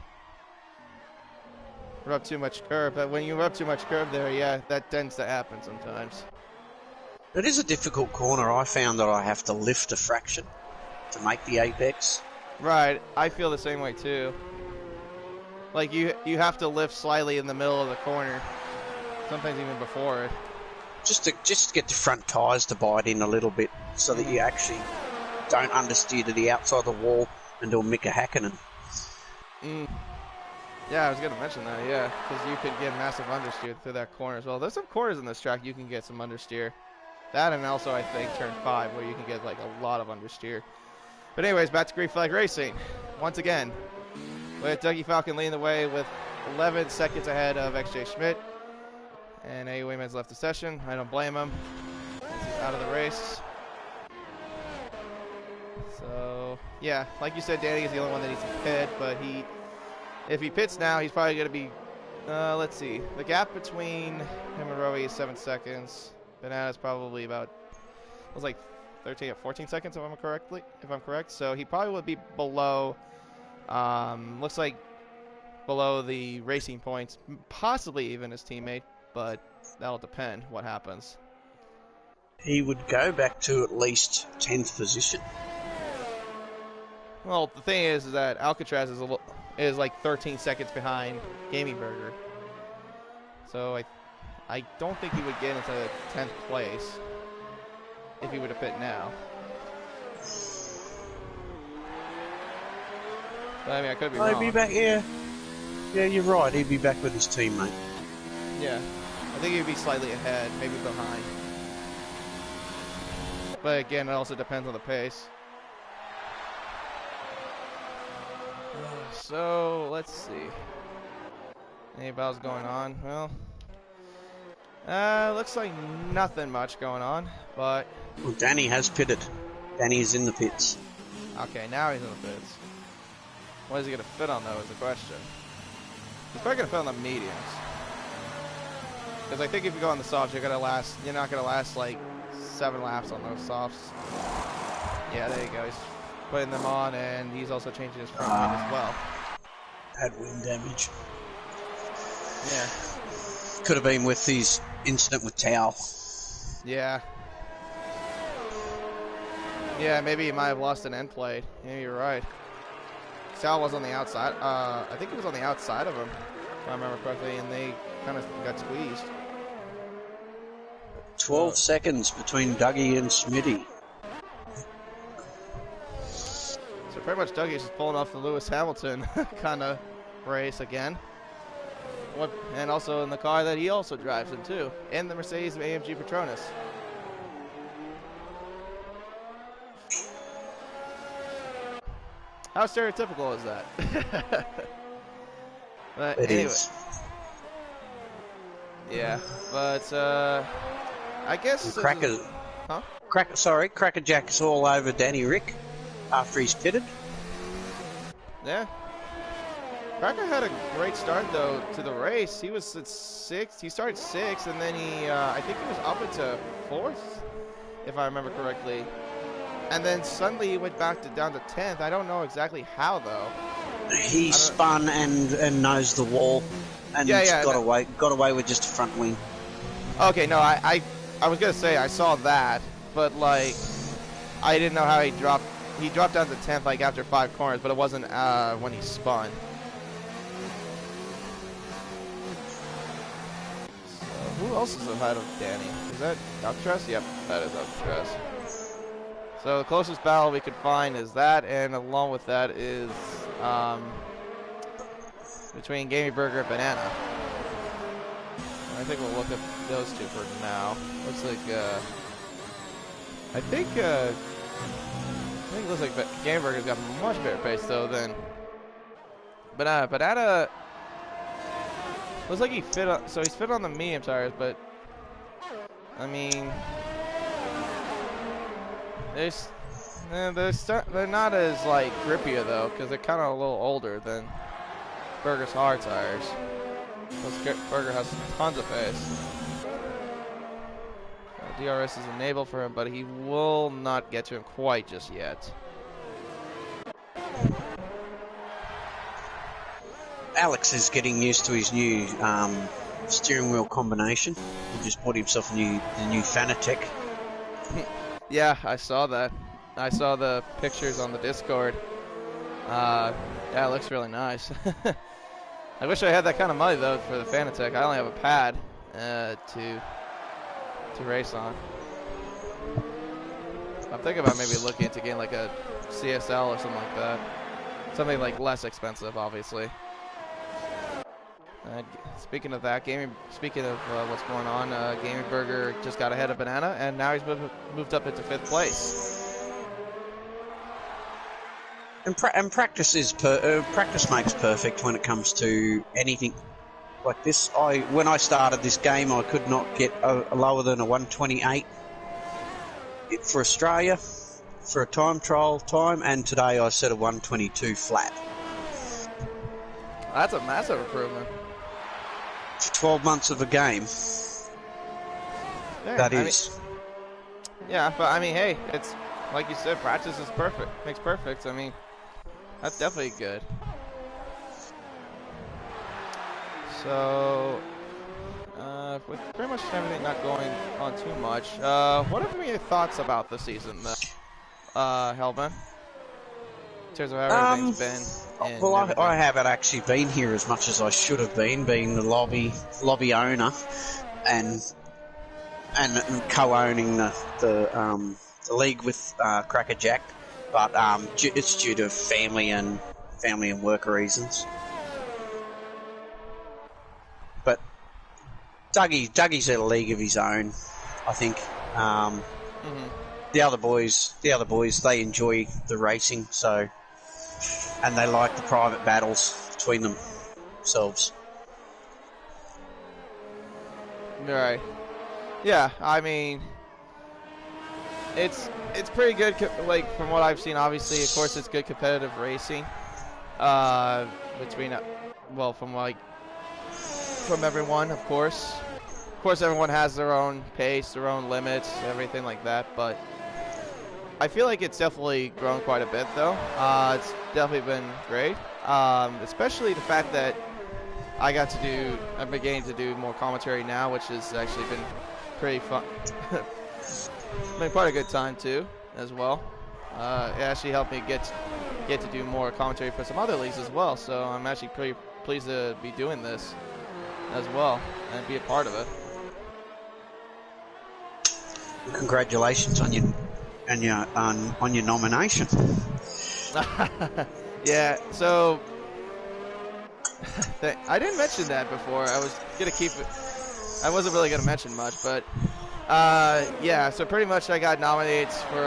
Rub too much curb, but when you rub too much curb there, yeah, that tends to happen sometimes. It is a difficult corner. I found that I have to lift a fraction to make the apex. Right, I feel the same way too. Like you have to lift slightly in the middle of the corner, sometimes even before it. Just to get the front tyres to bite in a little bit, so that you actually don't understeer to the outside of the wall and do a Mika Hakkinen. Yeah, I was going to mention that, yeah, because you could get massive understeer through that corner as well. There's some corners in this track you can get some understeer. That and also, I think, turn 5, where you can get, like, a lot of understeer. But anyways, back to Green Flag Racing. Once again, with Dougie Falcon leading the way with 11 seconds ahead of XJ Schmidt. And Eddie Wayman's left the session. I don't blame him, as he's out of the race. So, yeah, like you said, Danny is the only one that needs to pit, but if he pits now, he's probably going to be, let's see, the gap between him and Rowie is 7 seconds. Banana's probably about, it was like 13 or 14 seconds if I'm correct. So he probably would be below, looks like below the racing points, possibly even his teammate, but that'll depend what happens. He would go back to at least 10th position. Well, the thing is that Alcatraz is like 13 seconds behind Gaming Burger. So I don't think he would get into 10th place if he were to pit now. But I mean, I could be wrong. He'd be back, yeah. Yeah, you're right. He'd be back with his teammate. Yeah. I think he'd be slightly ahead, maybe behind. But again, it also depends on the pace. So, let's see. Any battles going on? Well, looks like nothing much going on, but... Well, Danny has pitted. Danny's in the pits. Okay, now he's in the pits. What is he going to fit on, though, is the question. He's probably going to fit on the mediums. Because I think if you go on the softs, you're not going to last, like, 7 laps on those softs. Yeah, there you go. He's putting them on, and he's also changing his front wing as well. Had wind damage. Yeah. Could have been with his incident with Tao. Yeah. Yeah, maybe he might have lost an end plate. Yeah, you're right. Sal was on the outside. I think it was on the outside of him, if I remember correctly, and they kind of got squeezed. 12 seconds between Dougie and Smitty. So pretty much Dougie's just pulling off the Lewis Hamilton kind of race again. And also in the car that he also drives in too, in the Mercedes-AMG Petronas. How stereotypical is that? But It anyway. is. Yeah, but I guess... Crackerjack is all over Danny Rick after he's pitted. Yeah. Cracker had a great start, though, to the race. He was at 6th. He started 6th, and then I think he was up into 4th, if I remember correctly. And then suddenly he went back down to 10th. I don't know exactly how, though. He spun and nosed the wall and got away with just a front wing. Okay, no, I was going to say I saw that, but, like, I didn't know how he dropped. He dropped down to 10th, like, after 5 corners, but it wasn't when he spun. Who else is ahead of Danny? Is that Alcatraz? Yep, that is Alcatraz. So the closest battle we could find is that, and along with that is between Gamey Burger and Banana. I think we'll look at those two for now. Looks like I think it looks like Gamey Burger's got much better pace though than Banana. Banana. Looks like he fit on, so he's fit on the medium tires, but I mean, they're not as like grippier though, because they're kind of a little older than Burger's hard tires. Burger has tons of pace. DRS is enabled for him, but he will not get to him quite just yet. Alex is getting used to his new steering wheel combination. He just bought himself the new Fanatec. Yeah, I saw that. I saw the pictures on the Discord. Yeah, it looks really nice. I wish I had that kind of money though for the Fanatec. I only have a pad to race on. I'm thinking about maybe looking into getting like a CSL or something like that. Something like less expensive, obviously. Speaking of that, speaking of what's going on, Gaming Burger just got ahead of Banana, and now he's moved up into 5th place. And practice practice makes perfect when it comes to anything like this. When I started this game, I could not get lower than a 128 for Australia for a time trial time, and today I set a 122 flat. That's a massive improvement. For 12 months of a game. Yeah, but I mean, hey, it's like you said, practice is perfect. Makes perfect. I mean, that's definitely good. So, with pretty much everything not going on too much, what have been your thoughts about the season, Hellman? In terms of how everything's been. Well, I haven't actually been here as much as I should have been, being the lobby owner and co-owning the league with Crackerjack, but it's due to family and work reasons. But Dougie's at a league of his own, I think. The other boys, they enjoy the racing, so, and they like the private battles between themselves. Right. Yeah, I mean, it's pretty good. Like from what I've seen, obviously, of course, it's good competitive racing. Between, well, from everyone, of course. Of course, everyone has their own pace, their own limits, everything like that. But I feel like it's definitely grown quite a bit, though. It's definitely been great, especially the fact that I'm beginning to do more commentary now, which has actually been pretty fun. Been quite a good time too, as well. It actually helped me get to do more commentary for some other leagues as well. So I'm actually pretty pleased to be doing this as well and be a part of it. Congratulations on your nomination. Yeah. So I didn't mention that before. I was gonna keep it. I wasn't really gonna mention much, but yeah. So pretty much, I got nominated for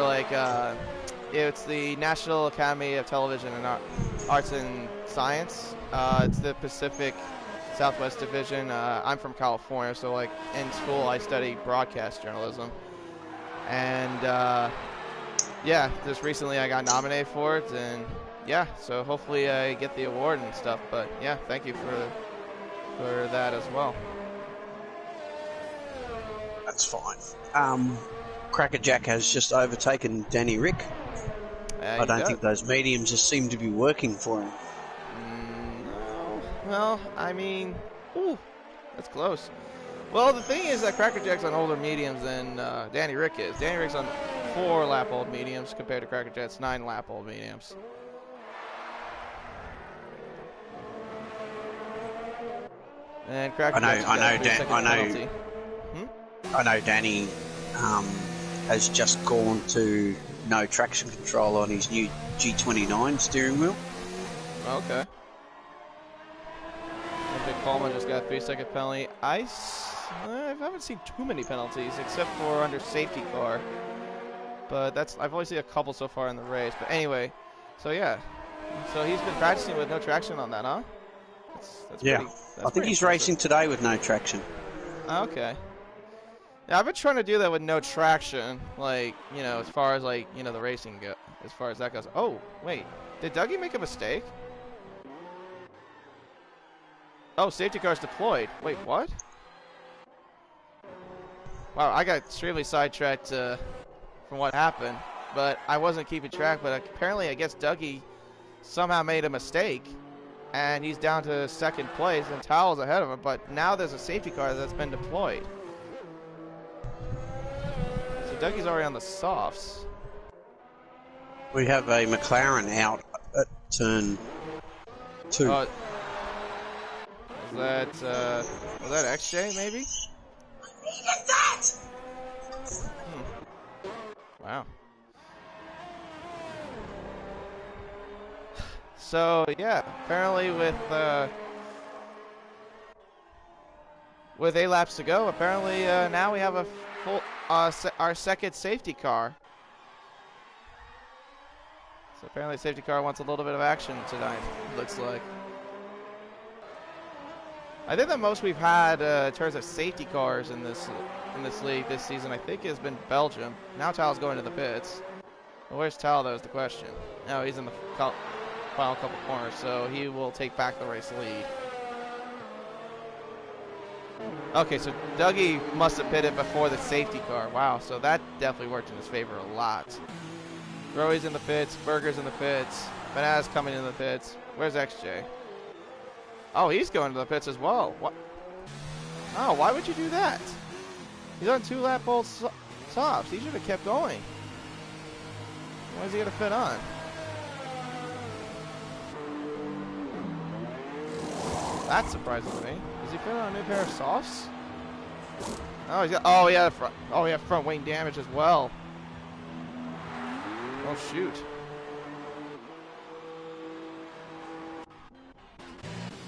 it's the National Academy of Television and Arts and Science. It's the Pacific Southwest Division. I'm from California, so like in school I studied broadcast journalism, and yeah, just recently I got nominated for it, and yeah, so hopefully I get the award and stuff. But yeah, thank you for that as well. That's fine. Crackerjack has just overtaken Danny Rick. I don't think those mediums just seem to be working for him. No. Well, I mean, ooh, that's close. Well, the thing is that Crackerjack's on older mediums than Danny Rick is. Danny Rick's on 4-lap-old mediums compared to Crackerjack's 9-lap-old mediums. And Crackerjack's I know Danny has just gone to no traction control on his new G29 steering wheel. Okay. Vic Coleman just got a 3-second penalty. I haven't seen too many penalties except for under safety car. But I've only seen a couple so far in the race. But anyway, so yeah. So he's been practicing with no traction on that, huh? I think he's racing today with no traction. Okay. Yeah, I've been trying to do that with no traction, like, you know, as far as, like, you know, the racing go, as far as that goes. Oh, wait. Did Dougie make a mistake? Oh, safety car's deployed. Wait, what? Wow, I got extremely sidetracked from what happened, but I wasn't keeping track, but apparently I guess Dougie somehow made a mistake, and he's down to 2nd place, and Towel's ahead of him, but now there's a safety car that's been deployed. Dougie's already on the softs. We have a McLaren out at turn 2. Was that XJ maybe? Needed that! Wow. So yeah, apparently with with 8 laps to go, apparently now we have a full our second safety car. So apparently the safety car wants a little bit of action tonight, looks like. I think the most we've had in terms of safety cars in this league this season, I think, has been Belgium. Now Tal's going to the pits. Well, where's Tal, though, is the question. No, he's in the final couple corners, so he will take back the race lead. Okay, so Dougie must have pitted before the safety car. Wow, so that definitely worked in his favor a lot. Roey's in the pits, Berger's in the pits, Banana's coming in the pits. Where's XJ? Oh, he's going to the pits as well. What? Oh, why would you do that? He's on 2 lap old softs. He should have kept going. Why is he going to fit on? That's surprising to me. Is he putting on a new pair of softs? Oh, he's got. Oh, yeah, front wing damage as well. Oh shoot.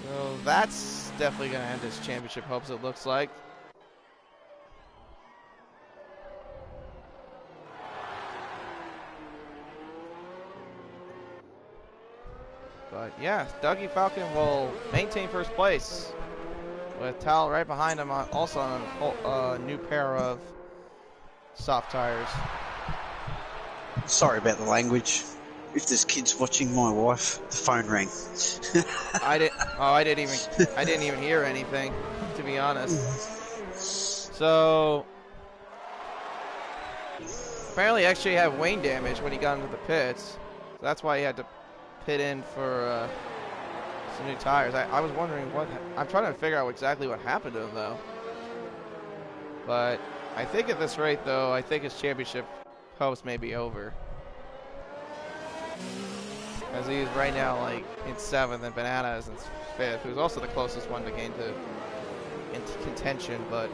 So that's definitely going to end his championship hopes, it looks like. But yeah, Dougie Falcon will maintain first place with Tal right behind him, also on a new pair of soft tires. Sorry about the language. If there's kids watching my wife, the phone rang. I didn't even hear anything, to be honest. So apparently XJ had wing damage when he got into the pits. So that's why he had to pit in for some new tires. I was wondering what. I'm trying to figure out exactly what happened to him, though. But I think at this rate, though, I think his championship hopes may be over. As he's right now, like, in 7th, and Banana is in 5th, who's also the closest one to gain into contention, but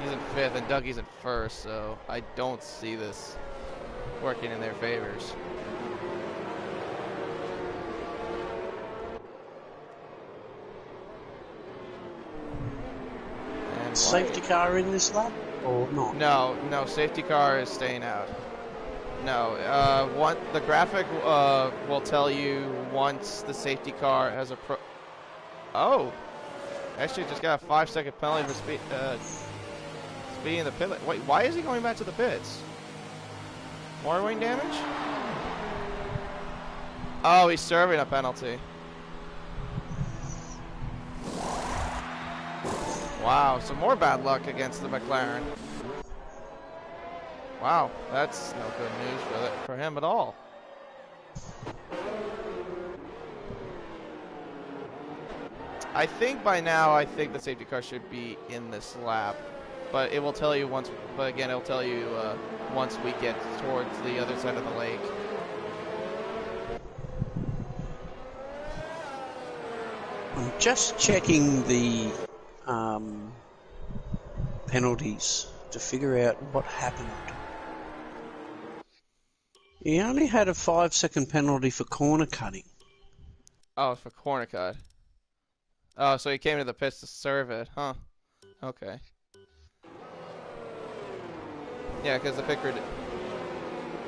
he's in 5th, and Dougie's in 1st, so I don't see this working in their favors. And Safety car in this lap, or not? No, safety car is staying out. No, the graphic will tell you once the safety car has Oh, actually just got a 5-second penalty for speeding the pit lane. Wait, why is he going back to the pits? More wing damage? Oh, he's serving a penalty. Wow, some more bad luck against the McLaren. Wow, that's no good news for him at all. I think by now, the safety car should be in this lap, but it will tell you once. But again, it'll tell you once we get towards the other side of the lake. I'm just checking the penalties to figure out what happened. He only had a 5-second penalty for corner cutting. Oh, for corner cut. Oh, so he came to the pits to serve it, huh? Okay. Yeah, because the picker did.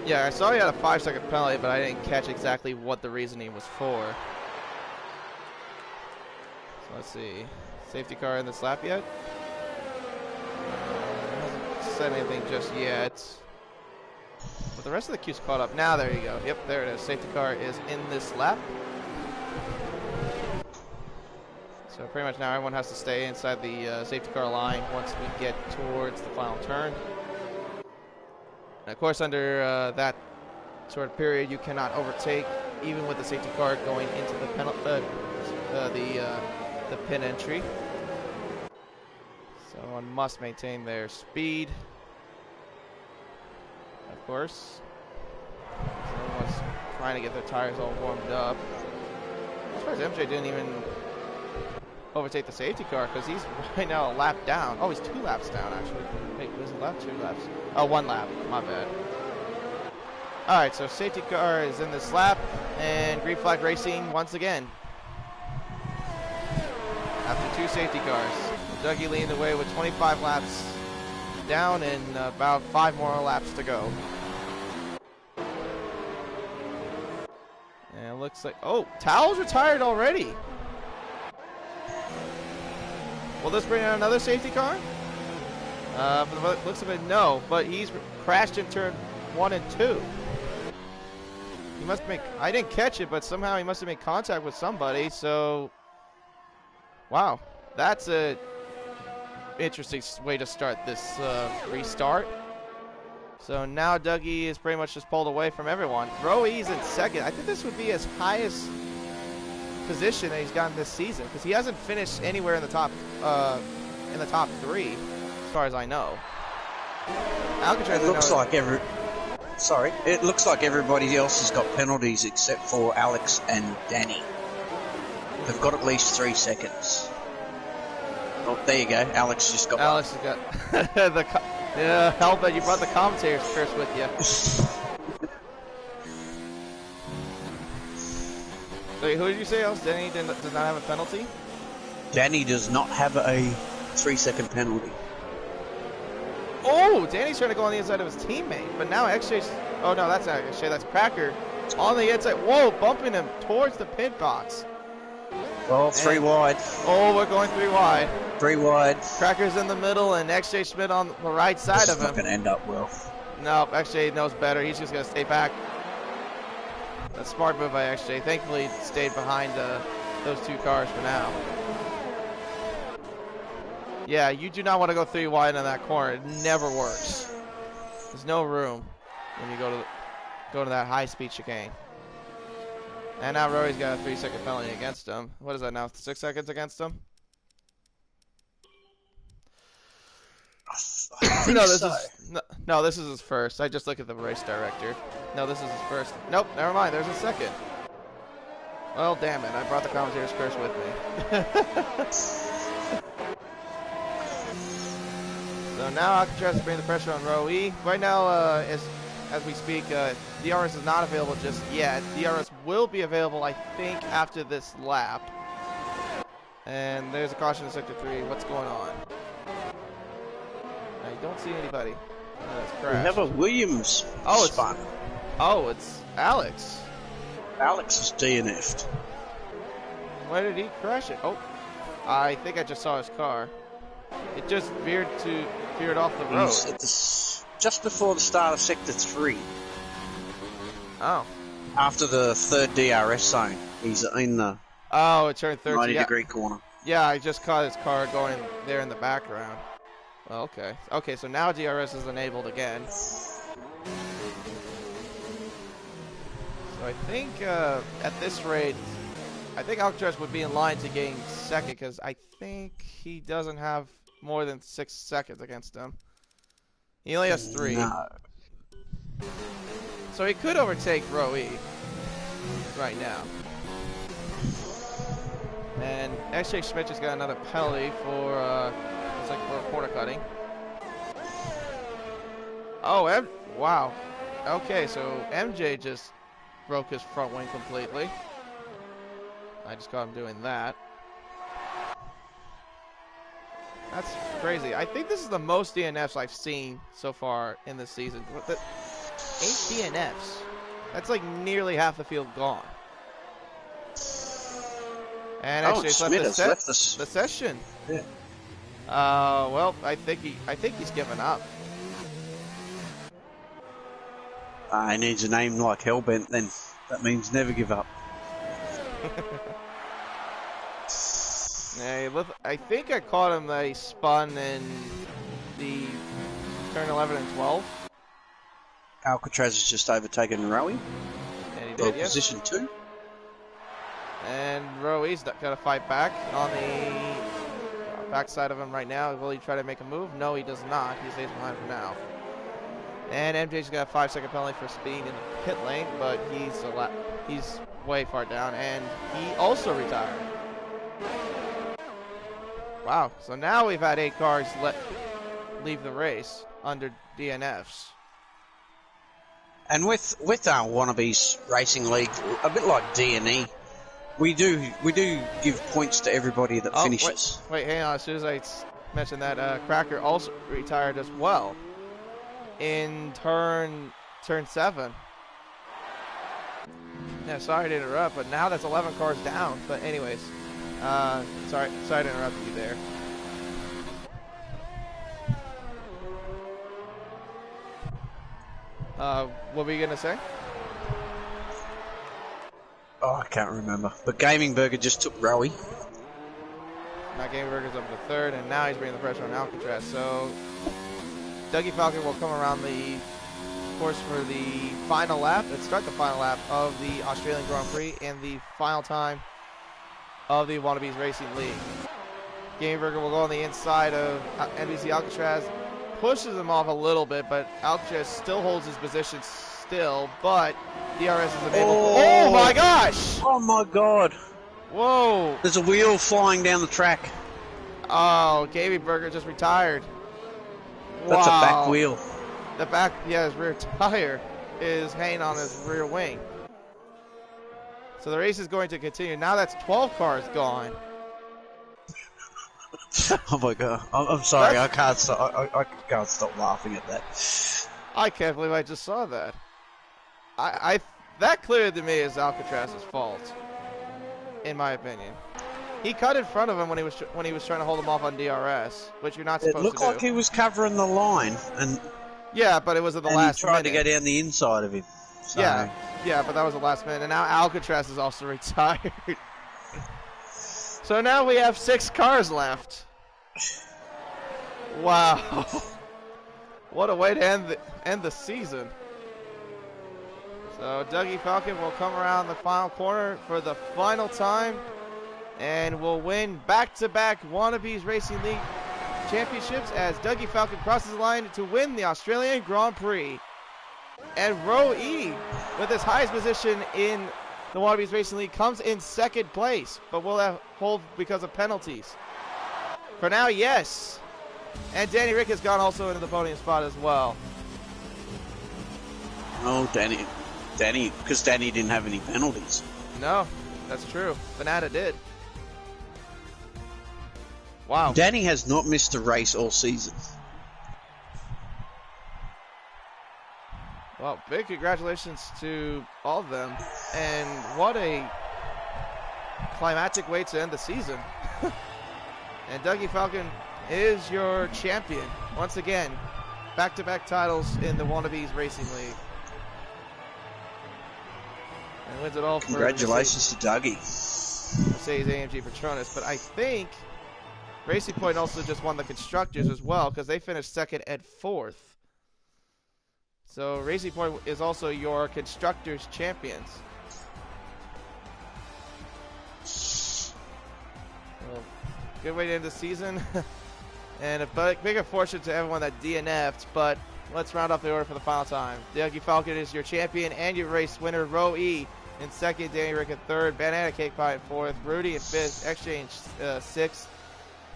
Yeah, I saw he had a 5-second penalty, but I didn't catch exactly what the reasoning was for. So let's see. Safety car in this lap yet? Hasn't said anything just yet. But the rest of the queue's caught up. Now, there you go. Yep, there it is. Safety car is in this lap. So pretty much now everyone has to stay inside the safety car line once we get towards the final turn. And of course, under that sort of period, you cannot overtake, even with the safety car going into the pit entry. So one must maintain their speed. Of course. So everyone's trying to get their tires all warmed up. As far as MJ didn't even overtake the safety car because he's right now a lap down. Oh, he's 2 laps down, actually. Wait, was it a lap? 2 laps? Oh, 1 lap. My bad. All right, so safety car is in this lap, and green flag racing once again. After 2 safety cars. Dougie leading the way with 25 laps down and about 5 more laps to go. And it looks like, oh, Towel's retired already. Will this bring out another safety car? From the looks of it, no. But he's crashed in turn 1 and 2. He must make, I didn't catch it, but somehow he must have made contact with somebody. So, wow, that's a interesting way to start this restart. So now Dougie is pretty much just pulled away from everyone. Roe's in second. I think this would be his highest position that he's gotten this season because he hasn't finished anywhere in the top 3, as far as I know. Alcatraz, it looks like everybody else has got penalties except for Alex and Danny. They've got at least 3 seconds. Oh, there you go. Alex just got. Alex has got yeah. Help that you brought the commentator's curse with you. Wait, who did you say else? Danny does not have a penalty? Danny does not have a 3-second penalty. Oh, Danny's trying to go on the inside of his teammate, but now XJ's. Oh no, that's not XJ. That's Cracker on the inside. Whoa, bumping him towards the pit box. Well, 3 wide. Oh, we're going 3 wide. 3 wide. Cracker's in the middle, and XJ Schmidt on the right side of him. This is not going to end up well. No, XJ knows better. He's just going to stay back. A smart move by XJ. Thankfully, he stayed behind those 2 cars for now. Yeah, you do not want to go 3 wide in that corner. It never works. There's no room when you go to that high-speed chicane. And now Rory's got a 3-second penalty against him. What is that now? 6 seconds against him? No, this is his first. I just look at the race director. No, this is his first. Nope, never mind. There's a second. Well, damn it. I brought the commentator's curse with me. So now Alcatraz is bringing the pressure on Roe E. Right now, as we speak, DRS is not available just yet. DRS will be available, I think, after this lap. And there's a caution in Sector 3. What's going on? I don't see anybody. That's crashed. We have a Williams spun. Oh, it's Alex. Alex is DNF'd. Where did he crash it? Oh, I think I just saw his car. It just veered off the road. He's at just before the start of Sector 3. Oh. After the 3rd DRS zone. He's in the it turned 30. 90-degree corner. Yeah, I just caught his car going there in the background. Well, okay. Okay, so now DRS is enabled again. So I think at this rate, I think Alcatraz would be in line to gain second because I think he doesn't have more than 6 seconds against him. He only has 3. No. So he could overtake Roe E right now. And XJ Schmidt just got another penalty for looks like for corner cutting. Oh, wow. Okay, so MJ just broke his front wing completely. I just caught him doing that. That's crazy. I think this is the most DNFs I've seen so far in this season. 8 DNFs. That's like nearly half the field gone. And actually, Schmidt has left the session. Yeah. Well, I think he's given up. He needs a name like Hellbent. Then that means never give up. Yeah, I think I caught him that he spun in the turn 11 and 12. Alcatraz has just overtaken Roe. And he did, yes. Position 2. And Roe's got to fight back on the backside of him right now. Will he try to make a move? No, he does not. He stays behind for now. And MJ's got a 5-second penalty for speeding in the pit lane, but he's way far down, and he also retired. Wow, so now we've had 8 cars leave the race under DNFs. And with our Wannabes Racing League, a bit like D&E, we do give points to everybody that finishes. Wait, hang on. As soon as I mention that Cracker also retired as well in turn 7. Yeah, sorry to interrupt, but now that's 11 cars down. But anyways, sorry to interrupt you there. What were you gonna say? Oh, I can't remember. But Gaming Burger just took Rowie. Now Game Burger's up to third, and now he's bringing the pressure on Alcatraz. So Dougie Falcon will come around the course for the final lap. Let's start the final lap of the Australian Grand Prix and the final time of the Wannabes Racing League. Game Burger will go on the inside of NBC Alcatraz, pushes him off a little bit, but Alcatraz still holds his position still, but DRS is unable. Oh my gosh! Oh my god! Whoa! There's a wheel flying down the track. Oh, Gaming Burger just retired. That's wow. a back wheel. The back, yeah, his rear tire is hanging on his rear wing. So the race is going to continue. Now that's 12 cars gone. Oh my god! I'm sorry. I can't stop. I can't stop laughing at that. I can't believe I just saw that. That clearly to me is Alcatraz's fault, in my opinion. He cut in front of him when he was trying to hold him off on DRS, which you're not supposed to do. It looked like he was covering the line, and yeah, but it was at the last he tried minute. to go down the inside of him. So. Yeah, but that was the last minute, and now Alcatraz is also retired. So now we have 6 cars left. Wow. What a way to end the season. So Dougie Falcon will come around the final corner for the final time and will win back-to-back Wannabes Racing League championships as Dougie Falcon crosses the line to win the Australian Grand Prix. And Row E, with his highest position in the Wannabes Racing League, comes in second place, but will have hold because of penalties. For now, yes. And Danny Rick has gone also into the podium spot as well. Oh, Danny, because Danny didn't have any penalties. No, that's true. Banana did. Wow. Danny has not missed a race all season. Well, big congratulations to all of them. And what a climactic way to end the season. And Dougie Falcon is your champion. Once again, back-to-back titles in the Wannabes Racing League. And wins it all for Congratulations to Dougie. Mercedes-AMG Petronas. But I think Racing Point also just won the Constructors as well because they finished second and fourth. So Racing Point is also your Constructors champions. Well, good way to end the season. And a big unfortunate to everyone that DNF'd, but let's round off the order for the final time. Dougie Falcon is your champion and your race winner. Row E in second, Danny Rick in third, Banana Cake Pie in fourth, Rudy in fifth, Exchange sixth,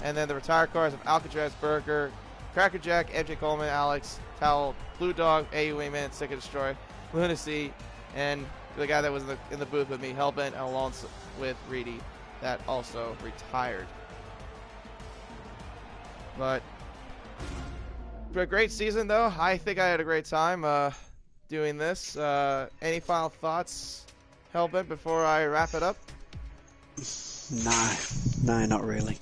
and then the retired cars of Alcatraz Burger, Cracker Jack, MJ Coleman, Alex, Towel, Blue Dog, AU Wingman, Sick and Destroy, Lunacy, and the guy that was in the booth with me, Hellbent, and along with Reedy, that also retired. But for a great season, though, I think I had a great time doing this. Any final thoughts, Hellbent, before I wrap it up? No, not really.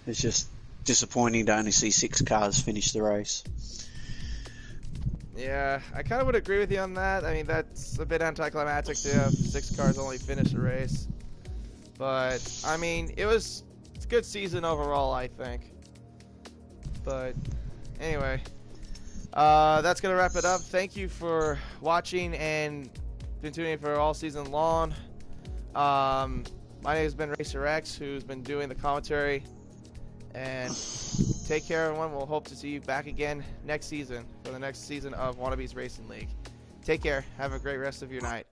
It's just disappointing to only see 6 cars finish the race. Yeah, I kind of would agree with you on that. I mean, that's a bit anticlimactic to have 6 cars only finish the race. But, I mean, it's a good season overall, I think. But anyway, that's going to wrap it up. Thank you for watching and been tuning in for all season long. My name has been Racer X, who's been doing the commentary. And take care, everyone. We'll hope to see you back again next season for the next season of Wannabes Racing League. Take care. Have a great rest of your night.